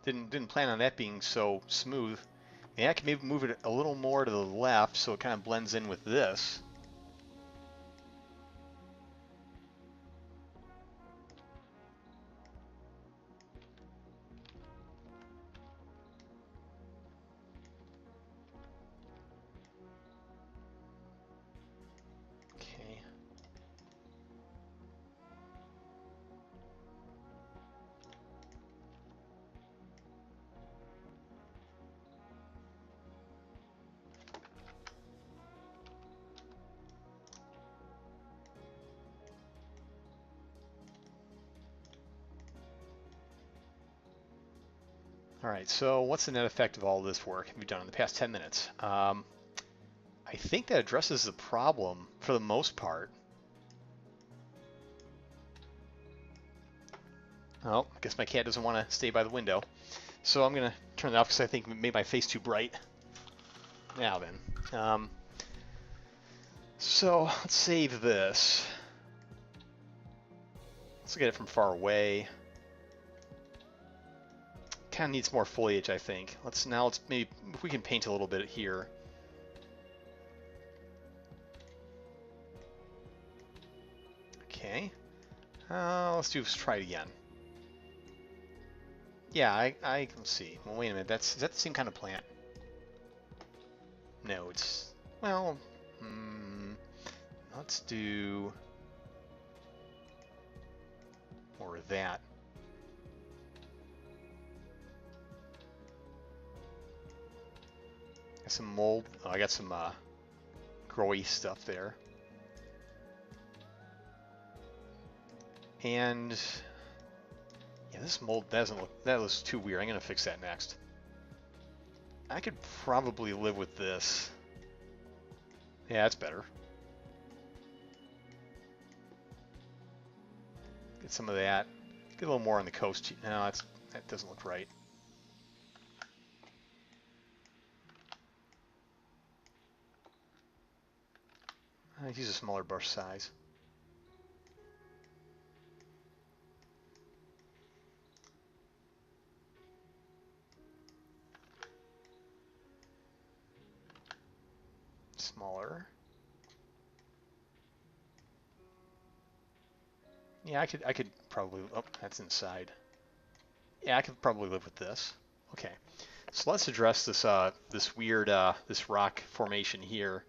Didn't plan on that being so smooth. And I can maybe move it a little more to the left so it kind of blends in with this. Okay. All right, so what's the net effect of all this work we've done in the past 10 minutes? I think that addresses the problem for the most part. Oh, I guess my cat doesn't want to stay by the window. So I'm going to turn it off because I think it made my face too bright. Now then. So let's save this. Let's look at it from far away. Kind of needs more foliage, I think. Let's maybe if we can paint a little bit here. Okay. Let's try it again. Yeah, let's see. Well, wait a minute. Is that the same kind of plant? No, it's, well, let's do more of that. Got some mold. Oh, I got some growy stuff there. And yeah, this mold doesn't look, that looks too weird. I'm gonna fix that next. I could probably live with this. Yeah, that's better. Get some of that. Get a little more on the coast. No, that doesn't look right. Use a smaller brush size. Smaller. Yeah, I could probably, oh, that's inside. Yeah, I could probably live with this. Okay, so let's address this this weird this rock formation here.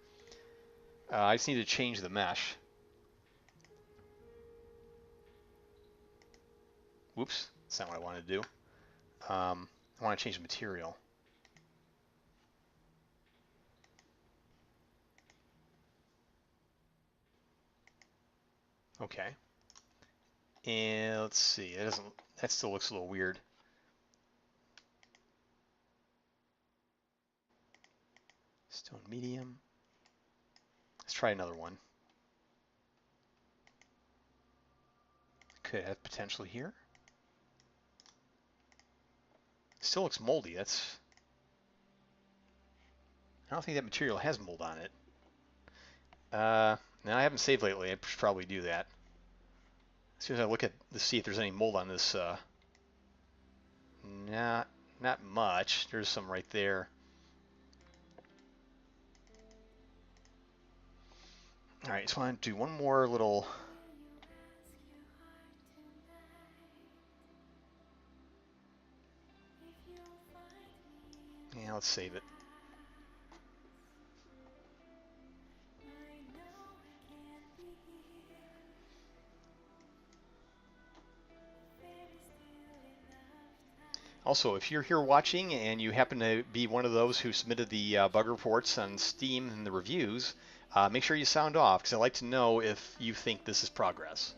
I just need to change the mesh. Whoops, that's not what I wanted to do. I want to change the material. Okay, and let's see. That still looks a little weird. Stone medium. Let's try another one. Could have potential here. Still looks moldy. I don't think that material has mold on it. Now I haven't saved lately. I should probably do that. As soon as I look at to see if there's any mold on this, not much. There's some right there. All right, so I want to do one more little. Yeah, let's save it. Also, if you're here watching and you happen to be one of those who submitted the bug reports on Steam and the reviews, make sure you sound off because I'd like to know if you think this is progress.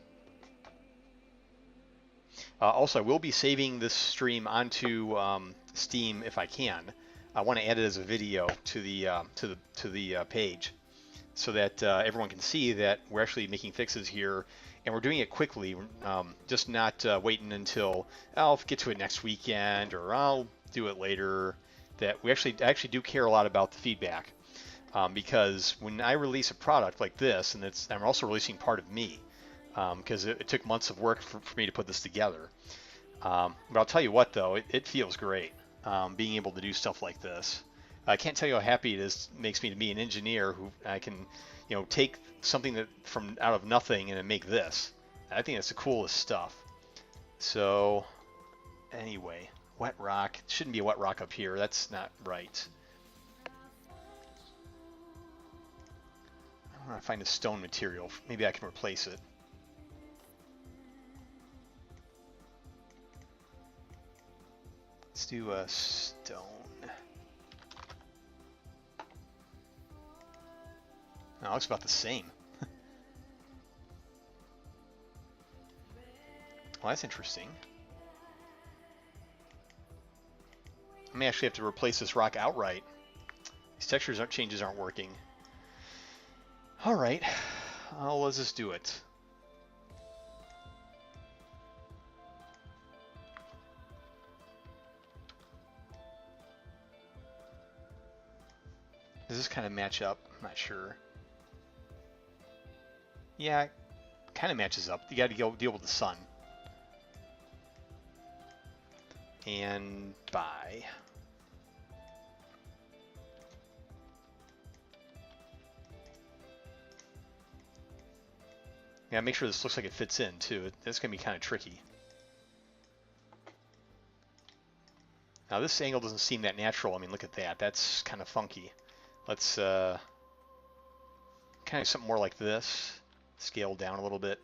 Also, I will be saving this stream onto Steam if I can. I want to add it as a video to the page so that everyone can see that we're actually making fixes here and we're doing it quickly, just not waiting until I'll get to it next weekend or I'll do it later. That I actually do care a lot about the feedback because when I release a product like this, and I'm also releasing part of me because it took months of work for me to put this together. But I'll tell you what, though, it feels great being able to do stuff like this. I can't tell you how happy it makes me to be an engineer who I can, take something that from out of nothing and then make this. I think that's the coolest stuff. So, anyway, wet rock. It shouldn't be a wet rock up here. That's not right. I want to find a stone material. Maybe I can replace it. Let's do a stone. No, it looks about the same. Well, that's interesting. I may actually have to replace this rock outright. These changes aren't working. All right, let's just do it. Does this kind of match up? I'm not sure. Yeah, it kind of matches up. You got to go deal with the sun. And bye. Yeah, make sure this looks like it fits in too. That's gonna be kind of tricky. Now this angle doesn't seem that natural. I mean, look at that. That's kind of funky. Let's kind of something more like this. Scale down a little bit.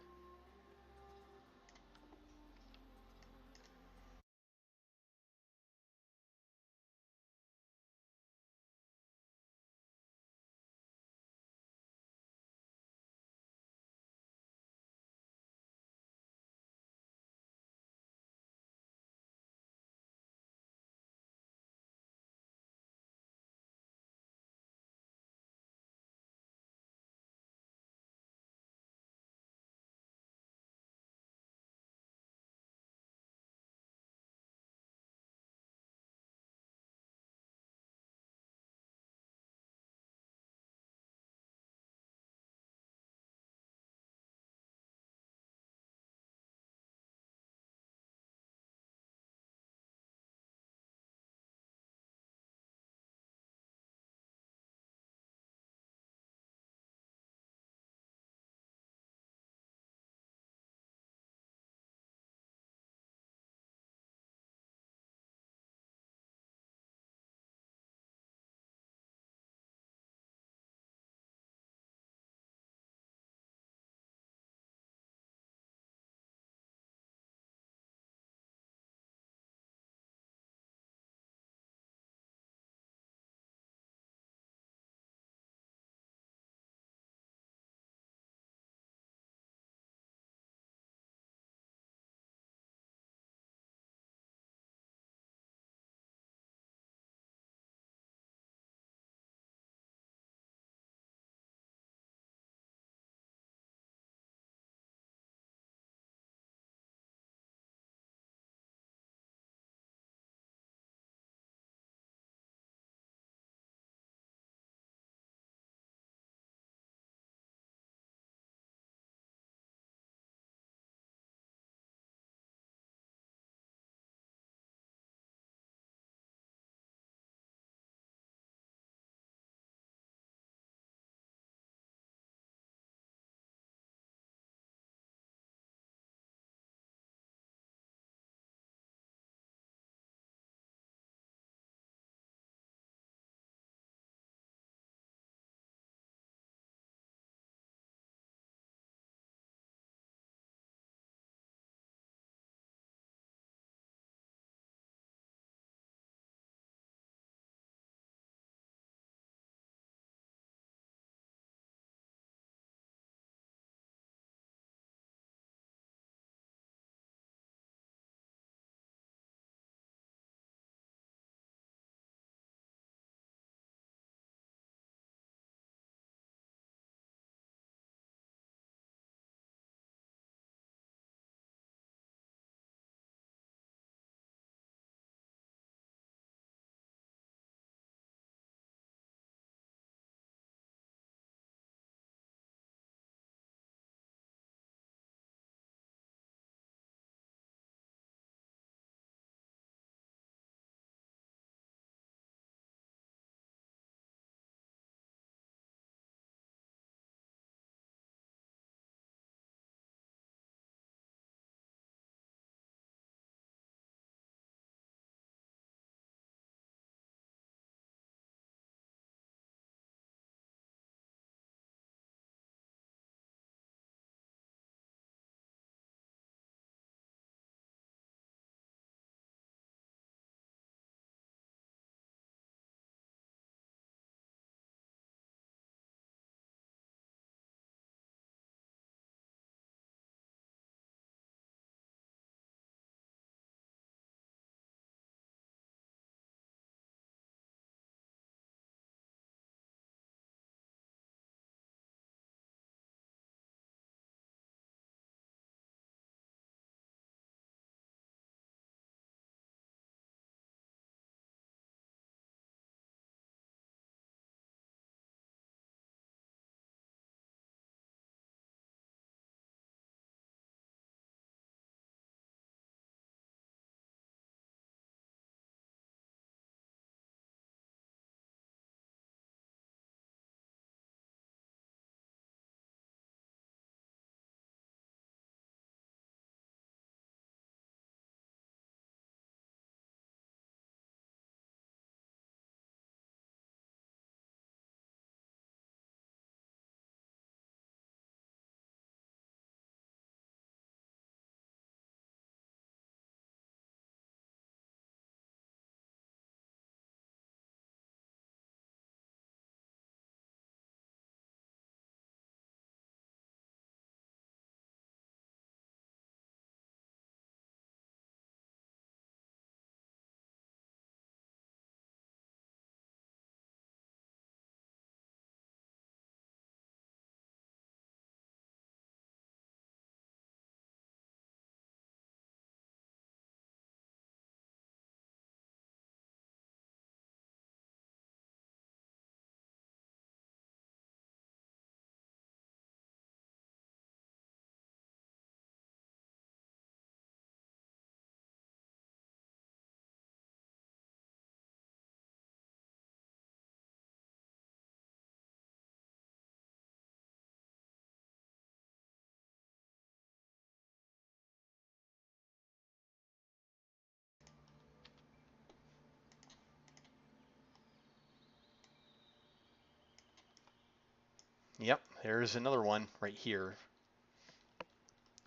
Yep, there's another one right here.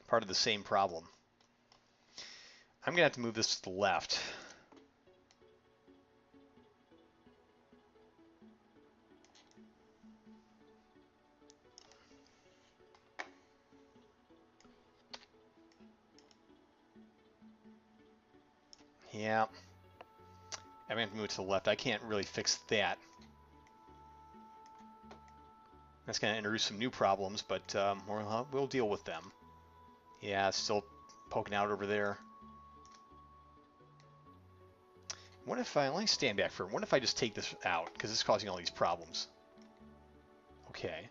Part of the same problem. I'm gonna have to move this to the left. Yeah, I'm gonna have to move it to the left. I can't really fix that. That's gonna introduce some new problems, but we'll deal with them. Yeah, it's still poking out over there. What if let me stand back for a minute. What if I just take this out? Because it's causing all these problems. Okay.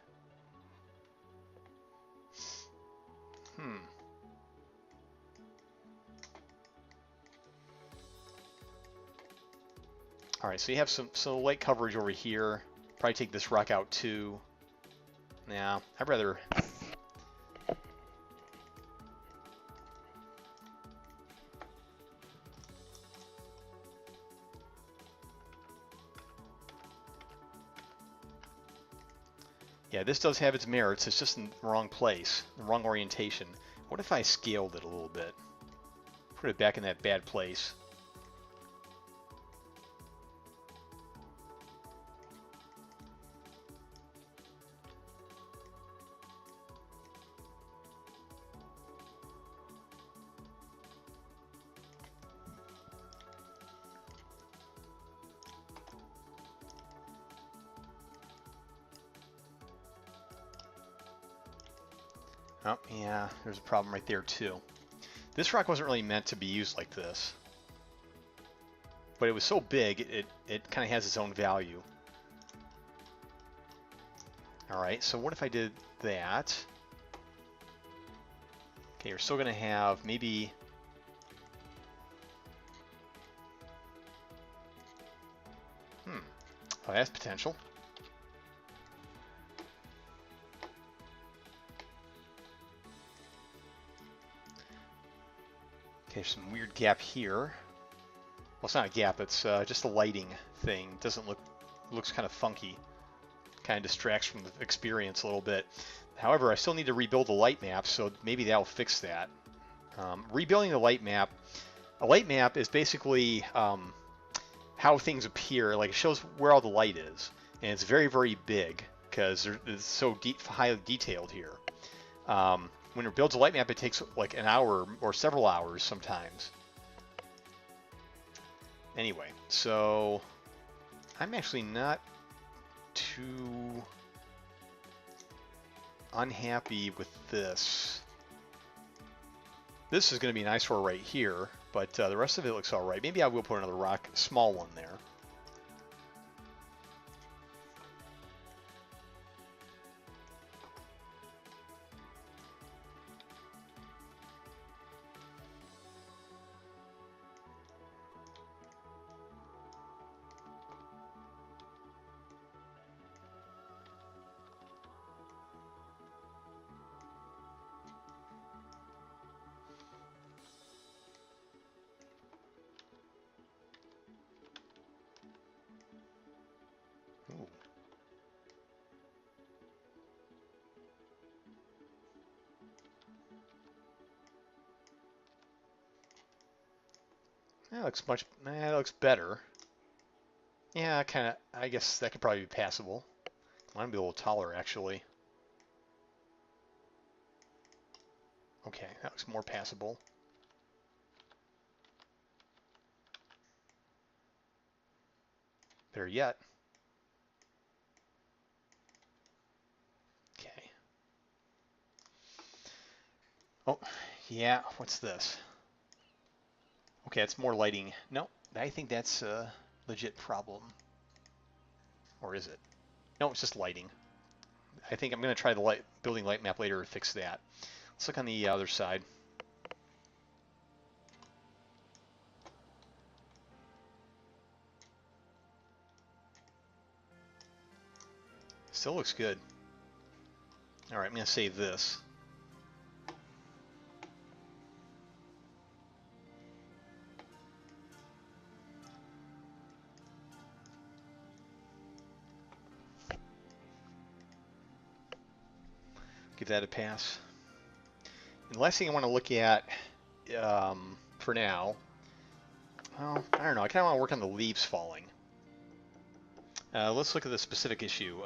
All right, so you have some light coverage over here. Probably take this rock out too. Yeah, I'd rather. Yeah, this does have its merits. It's just in the wrong place, the wrong orientation. What if I scaled it a little bit? Put it back in that bad place. Oh, yeah, there's a problem right there too. This rock wasn't really meant to be used like this. But it was so big, it kind of has its own value. Alright, so what if I did that? Okay, you're still going to have maybe... Oh, that's potential. Okay, some weird gap here. Well, it's not a gap, it's just a lighting thing. It doesn't looks kind of funky. Kind of distracts from the experience a little bit. However, I still need to rebuild the light map, so maybe that'll fix that. Rebuilding the light map. A light map is basically how things appear. Like, it shows where all the light is. And it's very, very big, because it's so highly detailed here. When it builds a light map, it takes like an hour or several hours sometimes. Anyway, so I'm actually not too unhappy with this. This is going to be an eyesore right here, but the rest of it looks all right. Maybe I will put another rock, small one there. Ooh. That looks better. Yeah, kind of, I guess that could probably be passable. I want to be a little taller, actually. Okay, that looks more passable. Better yet. Okay. Oh, yeah, what's this? Okay, it's more lighting. No, I think that's a legit problem. Or is it? No, it's just lighting. I think I'm going to try the building light map later to fix that. Let's look on the other side. Still looks good. All right, I'm going to save this. give that a pass. And the last thing I want to look at for now, well, I don't know. I kind of want to work on the leaves falling. Let's look at the specific issue.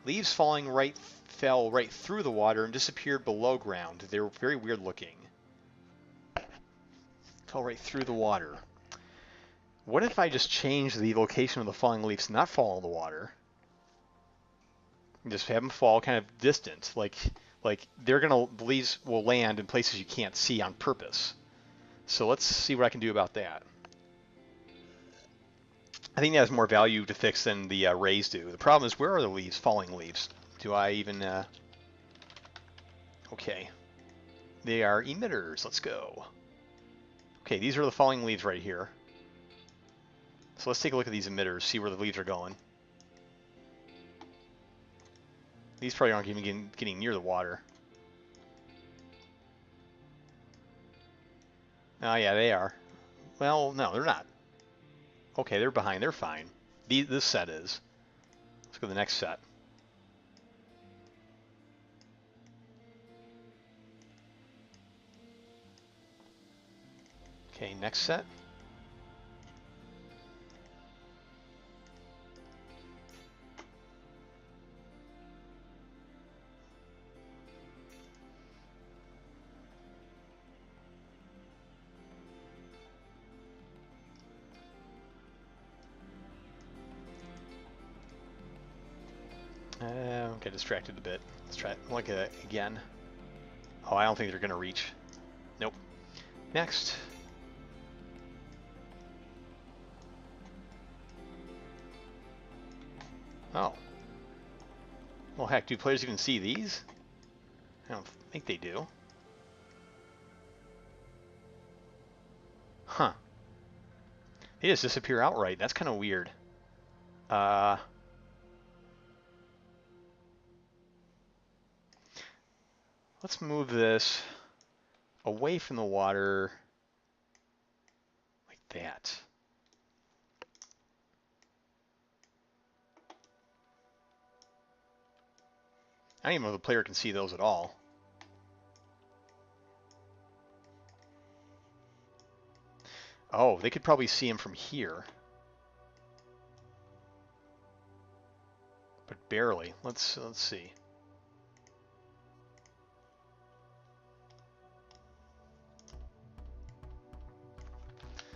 Leaves falling fell right through the water and disappeared below ground. They were very weird looking. Fell right through the water. What if I just change the location of the falling leaves to not fall in the water? Just have them fall kind of distant, like the leaves will land in places you can't see on purpose. So let's see what I can do about that. I think that has more value to fix than the rays do. The problem is, where are the leaves, falling leaves? Do I even... Okay. They are emitters. Let's go. Okay, these are the falling leaves right here. So let's take a look at these emitters, see where the leaves are going. These probably aren't even getting near the water. Oh yeah, they are. Well, no, they're not. Okay, they're behind. They're fine. This set is. Let's go to the next set. Okay, next set. Get distracted a bit. Let's try it. Look at it again. Oh, I don't think they're going to reach. Nope. Next. Oh. Well, heck, do players even see these? I don't think they do. Huh. They just disappear outright. That's kind of weird. Let's move this away from the water like that. I don't even know if the player can see those at all. Oh, they could probably see them from here. But barely. Let's see.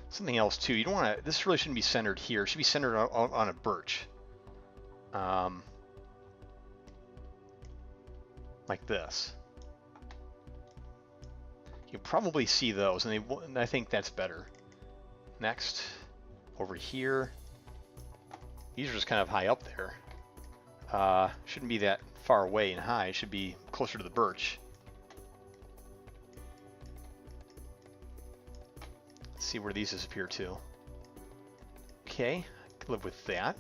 Something else too. You don't want to. This really shouldn't be centered here. It should be centered on a birch, like this. You probably see those, and I think that's better. Next, over here. These are just kind of high up there. Shouldn't be that far away and high. It should be closer to the birch. See where these disappear to. Okay, I can live with that.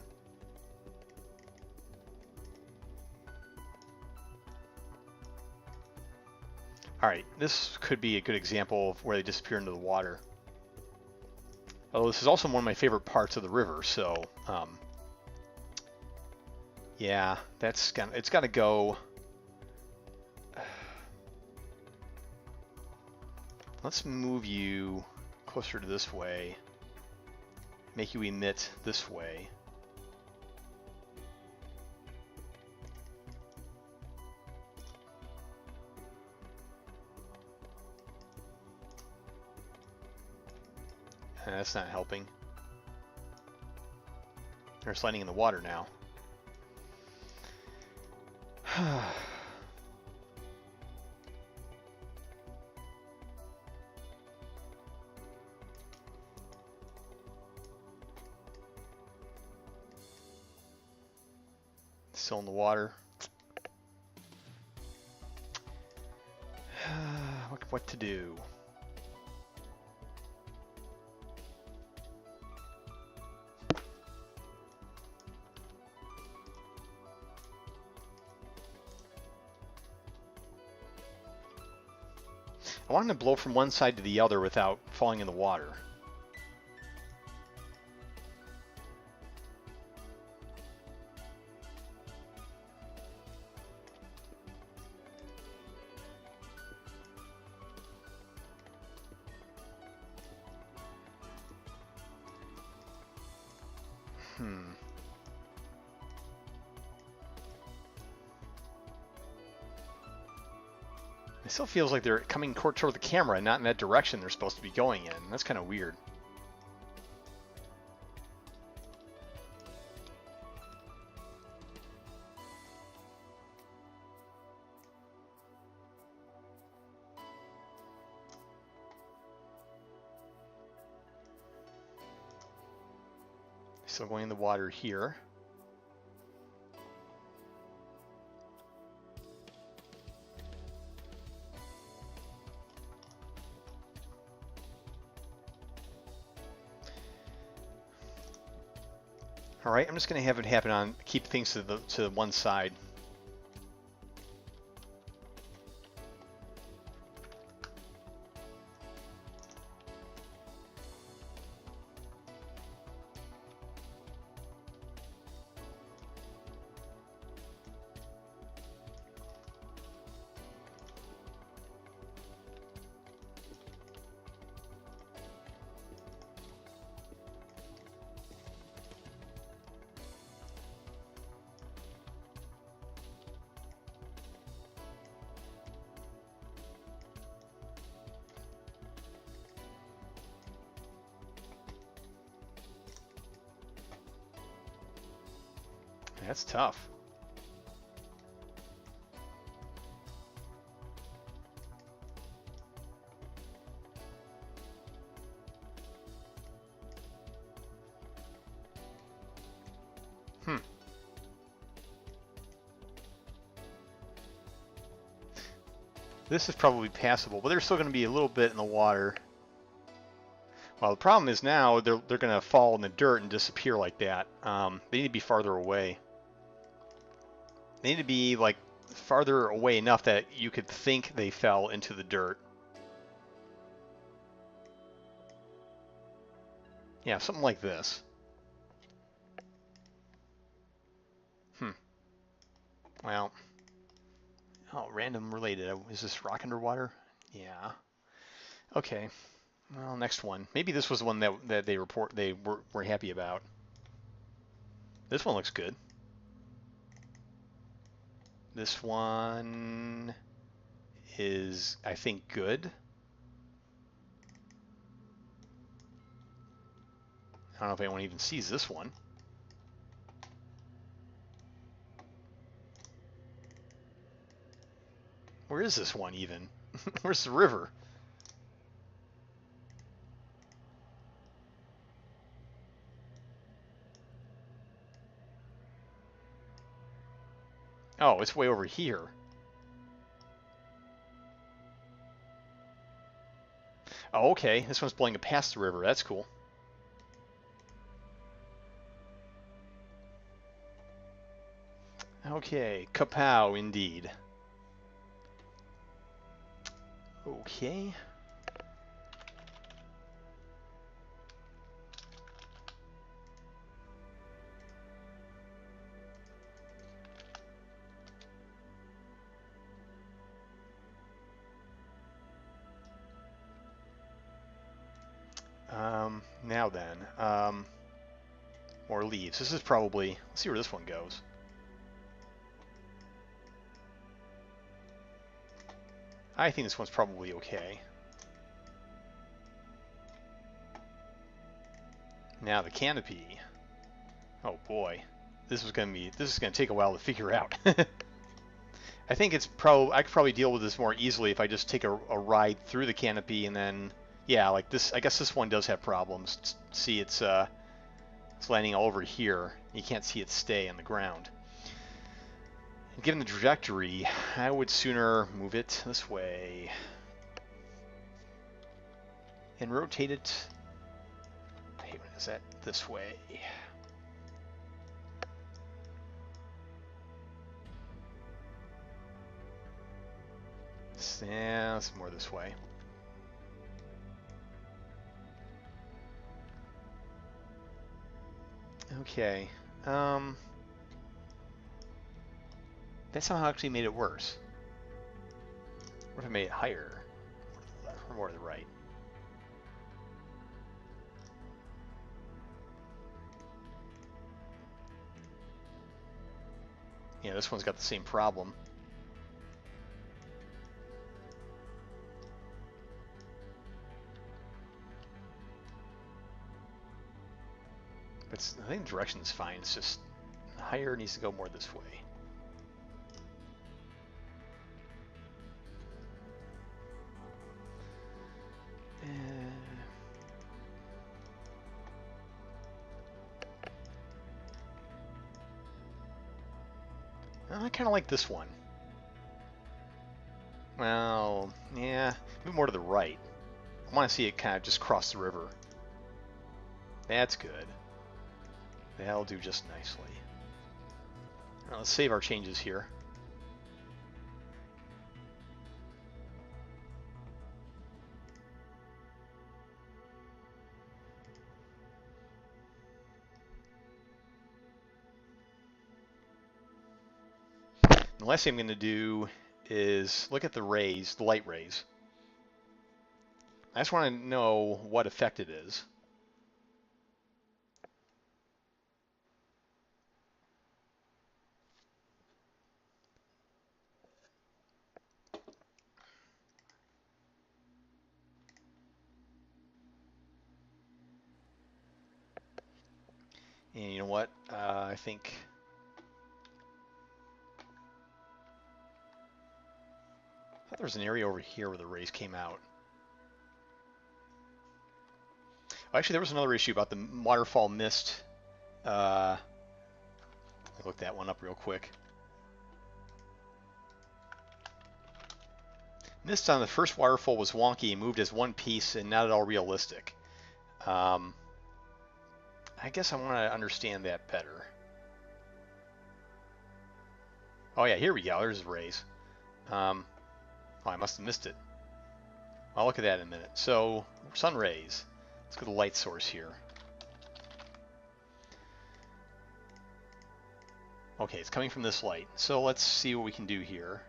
Alright, this could be a good example of where they disappear into the water. Although this is also one of my favorite parts of the river, so yeah, it's got to go. Let's move you closer to this way, make you emit this way. That's not helping. They're sliding in the water now. Still in the water. What to do? I want him to blow from one side to the other without falling in the water. Hmm. It still feels like they're coming toward the camera, not in that direction they're supposed to be going in. That's kind of weird. Still going in the water here. All right, I'm just going to have it happen on, keep things to one side. That's tough. Hmm. This is probably passable, but they're still going to be a little bit in the water. Well, the problem is now they're going to fall in the dirt and disappear like that. They need to be farther away. They need to be like farther away enough that you could think they fell into the dirt. Yeah, something like this. Well, oh, random related. Is this rock underwater? Yeah. Okay. Well, next one. Maybe this was the one that they were happy about. This one looks good. This one is, I think, good. I don't know if anyone even sees this one. Where is this one even? Where's the river? Oh, it's way over here. Oh, okay. This one's blowing past the river. That's cool. Okay, kapow indeed. Okay. Now then, more leaves. This is probably, let's see where this one goes. I think this one's probably okay. Now the canopy. Oh boy, this is gonna take a while to figure out. I think I could probably deal with this more easily if I just take a ride through the canopy and then, yeah, like this. I guess this one does have problems. See, it's landing all over here. You can't see it stay on the ground. And given the trajectory, I would sooner move it this way and rotate it. Hey, what is that? This way. Yeah, some more this way. Okay. That somehow actually made it worse. What if I made it higher? Or more to the right? Yeah, this one's got the same problem. But I think the direction's fine. It's just higher needs to go more this way. I kind of like this one. Well, yeah, move more to the right. I want to see it kind of just cross the river. That's good. That'll do just nicely. Now let's save our changes here. The last thing I'm going to do is look at the rays, the light rays. I just want to know what effect it is. And you know what? I think I thought there was an area over here where the rays came out. Oh, actually, there was another issue about the waterfall mist. Let me look that one up real quick. Mist on the first waterfall was wonky and moved as one piece and not at all realistic. I guess I want to understand that better. Oh yeah, here we go. There's the rays. Oh, I must have missed it. I'll look at that in a minute. So, sun rays. Let's go to the light source here. Okay, it's coming from this light. So let's see what we can do here.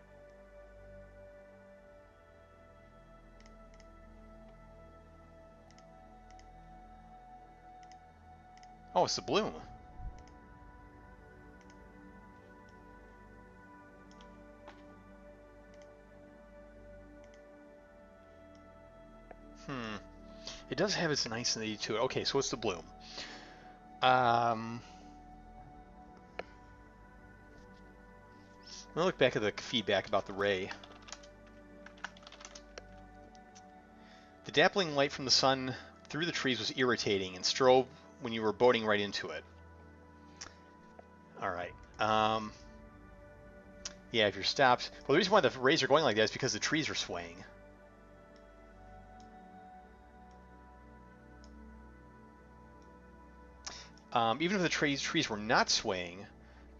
Oh, it's the bloom. It does have its nicety to it. Okay, so it's the bloom. Let me look back at the feedback about the ray. The dappling light from the sun through the trees was irritating and strove when you were boating right into it. All right. Yeah, if you're stopped. Well, the reason why the rays are going like that is because the trees are swaying. Even if the trees were not swaying,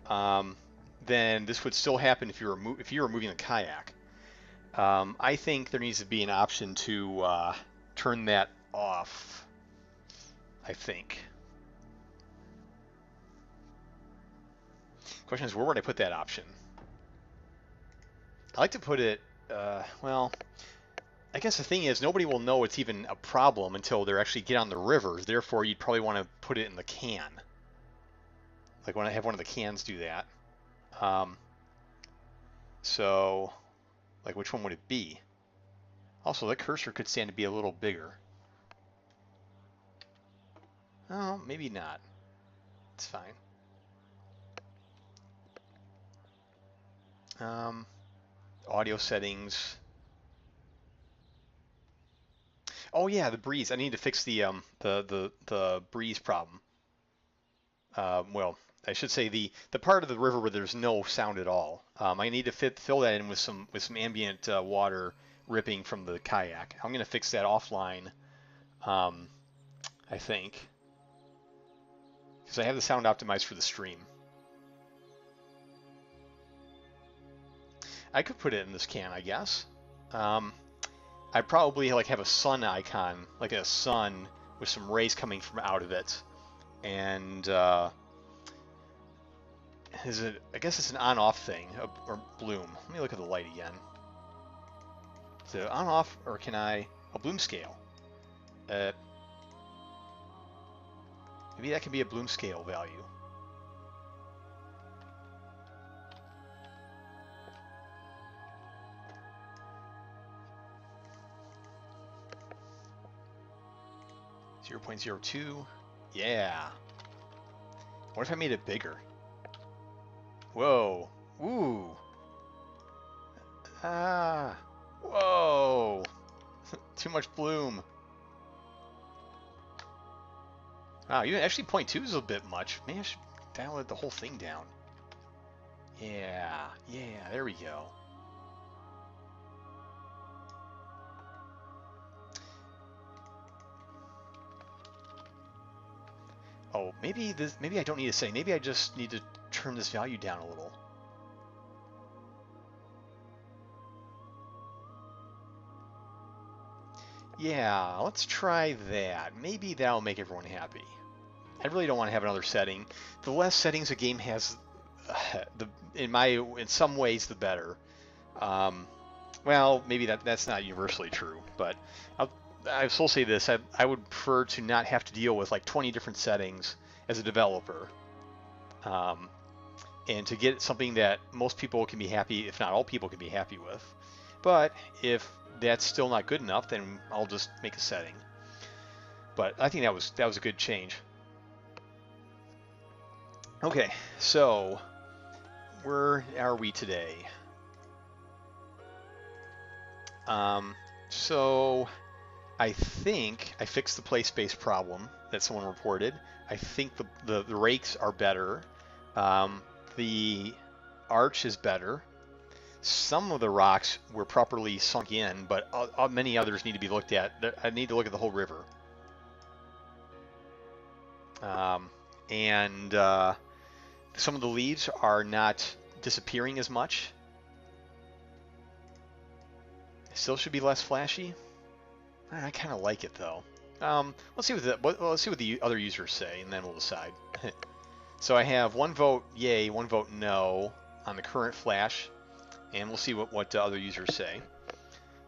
then this would still happen if you were moving the kayak. I think there needs to be an option to turn that off. I think. Question is, where would I put that option? I like to put it. Well, I guess the thing is, nobody will know it's even a problem until they actually get on the rivers. Therefore, you'd probably want to put it in the can. Like when I have one of the cans do that. So, like, which one would it be? Also, the cursor could stand to be a little bigger. Oh, maybe not. It's fine. Audio settings. Oh yeah, the breeze. I need to fix the breeze problem. Well, I should say the part of the river where there's no sound at all. I need to fill that in with some ambient water ripping from the kayak. I'm gonna fix that offline. I think because I have the sound optimized for the stream. I could put it in this can, I guess. I'd probably like have a sun icon, like a sun with some rays coming from out of it, and is it? I guess it's an on-off thing or bloom. Let me look at the light again. Is it on-off or can I a bloom scale? Maybe that can be a bloom scale value. 0.02. Yeah. What if I made it bigger? Whoa. Ooh. Ah. Whoa. Too much bloom. Wow, even actually 0.2 is a bit much. Maybe I should download the whole thing down. Yeah. Yeah, there we go. Oh, maybe I don't need to say. Maybe I just need to turn this value down a little. Yeah, let's try that. Maybe that'll make everyone happy. I really don't want to have another setting. The less settings a game has, in some ways, the better. Well, maybe that's not universally true, but I still say this: I would prefer to not have to deal with like 20 different settings as a developer, and to get something that most people can be happy, if not all people can be happy with. But if that's still not good enough, then I'll just make a setting. But I think that was a good change. Okay, so where are we today? So I think I fixed the play space problem that someone reported. I think the rakes are better. The arch is better. Some of the rocks were properly sunk in, but many others need to be looked at. I need to look at the whole river. And some of the leaves are not disappearing as much. Still should be less flashy. I kind of like it though. Let's see what the other users say, and then we'll decide. So I have one vote yay, one vote no on the current flash, and we'll see what other users say.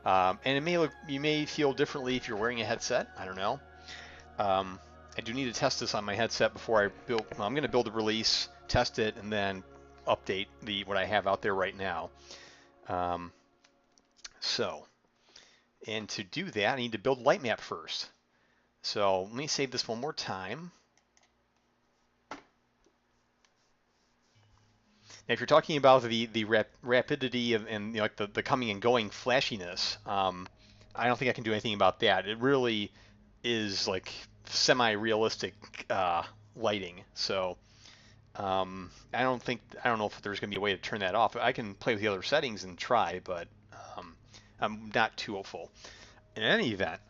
And you may feel differently if you're wearing a headset. I don't know. I do need to test this on my headset before I build. Well, I'm going to build a release, test it, and then update what I have out there right now. And to do that, I need to build a light map first. So let me save this one more time. Now, if you're talking about the rapidity and like the coming and going flashiness, I don't think I can do anything about that. It really is like semi-realistic lighting. So I don't know if there's going to be a way to turn that off. I can play with the other settings and try, but I'm not too hopeful. In any event,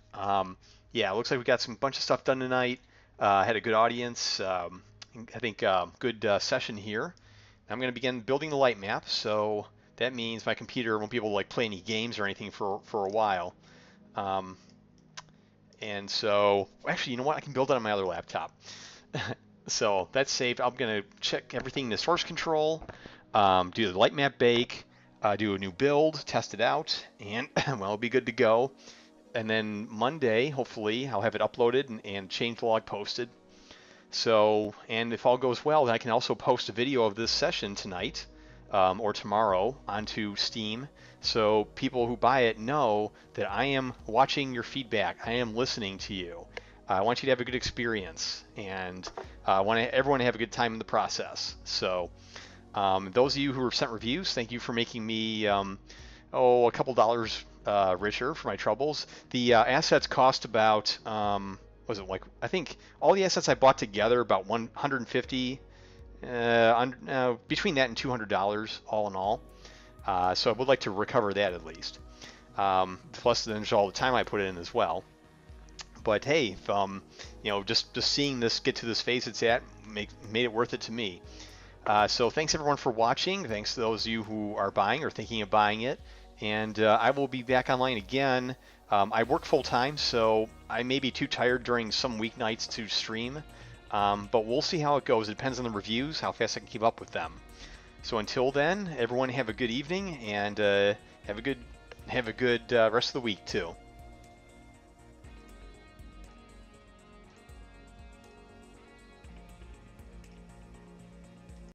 yeah, it looks like we got some bunch of stuff done tonight. Had a good audience. I think good session here. I'm going to begin building the light map, so that means my computer won't be able to like play any games or anything for a while. And so, actually, you know what? I can build it on my other laptop. So that's saved. I'm going to check everything in the source control, do the light map bake, do a new build, test it out, and well, it'll be good to go. And then Monday, hopefully, I'll have it uploaded and changelog posted. So, and if all goes well, then I can also post a video of this session tonight or tomorrow onto Steam, so people who buy it know that I am watching your feedback. I am listening to you. I want you to have a good experience, and I want everyone to have a good time in the process. So, those of you who have sent reviews, thank you for making me a couple dollars richer for my troubles. The assets cost about was it like, I think all the assets I bought together about $150 between that and $200 all in all. So I would like to recover that at least. Plus then all the time I put in as well. But hey, if, just seeing this get to this phase it's at made it worth it to me. So thanks everyone for watching. Thanks to those of you who are buying or thinking of buying it. And I will be back online again. I work full time, so I may be too tired during some weeknights to stream. But we'll see how it goes. It depends on the reviews, how fast I can keep up with them. So until then, everyone have a good evening and have a good rest of the week too.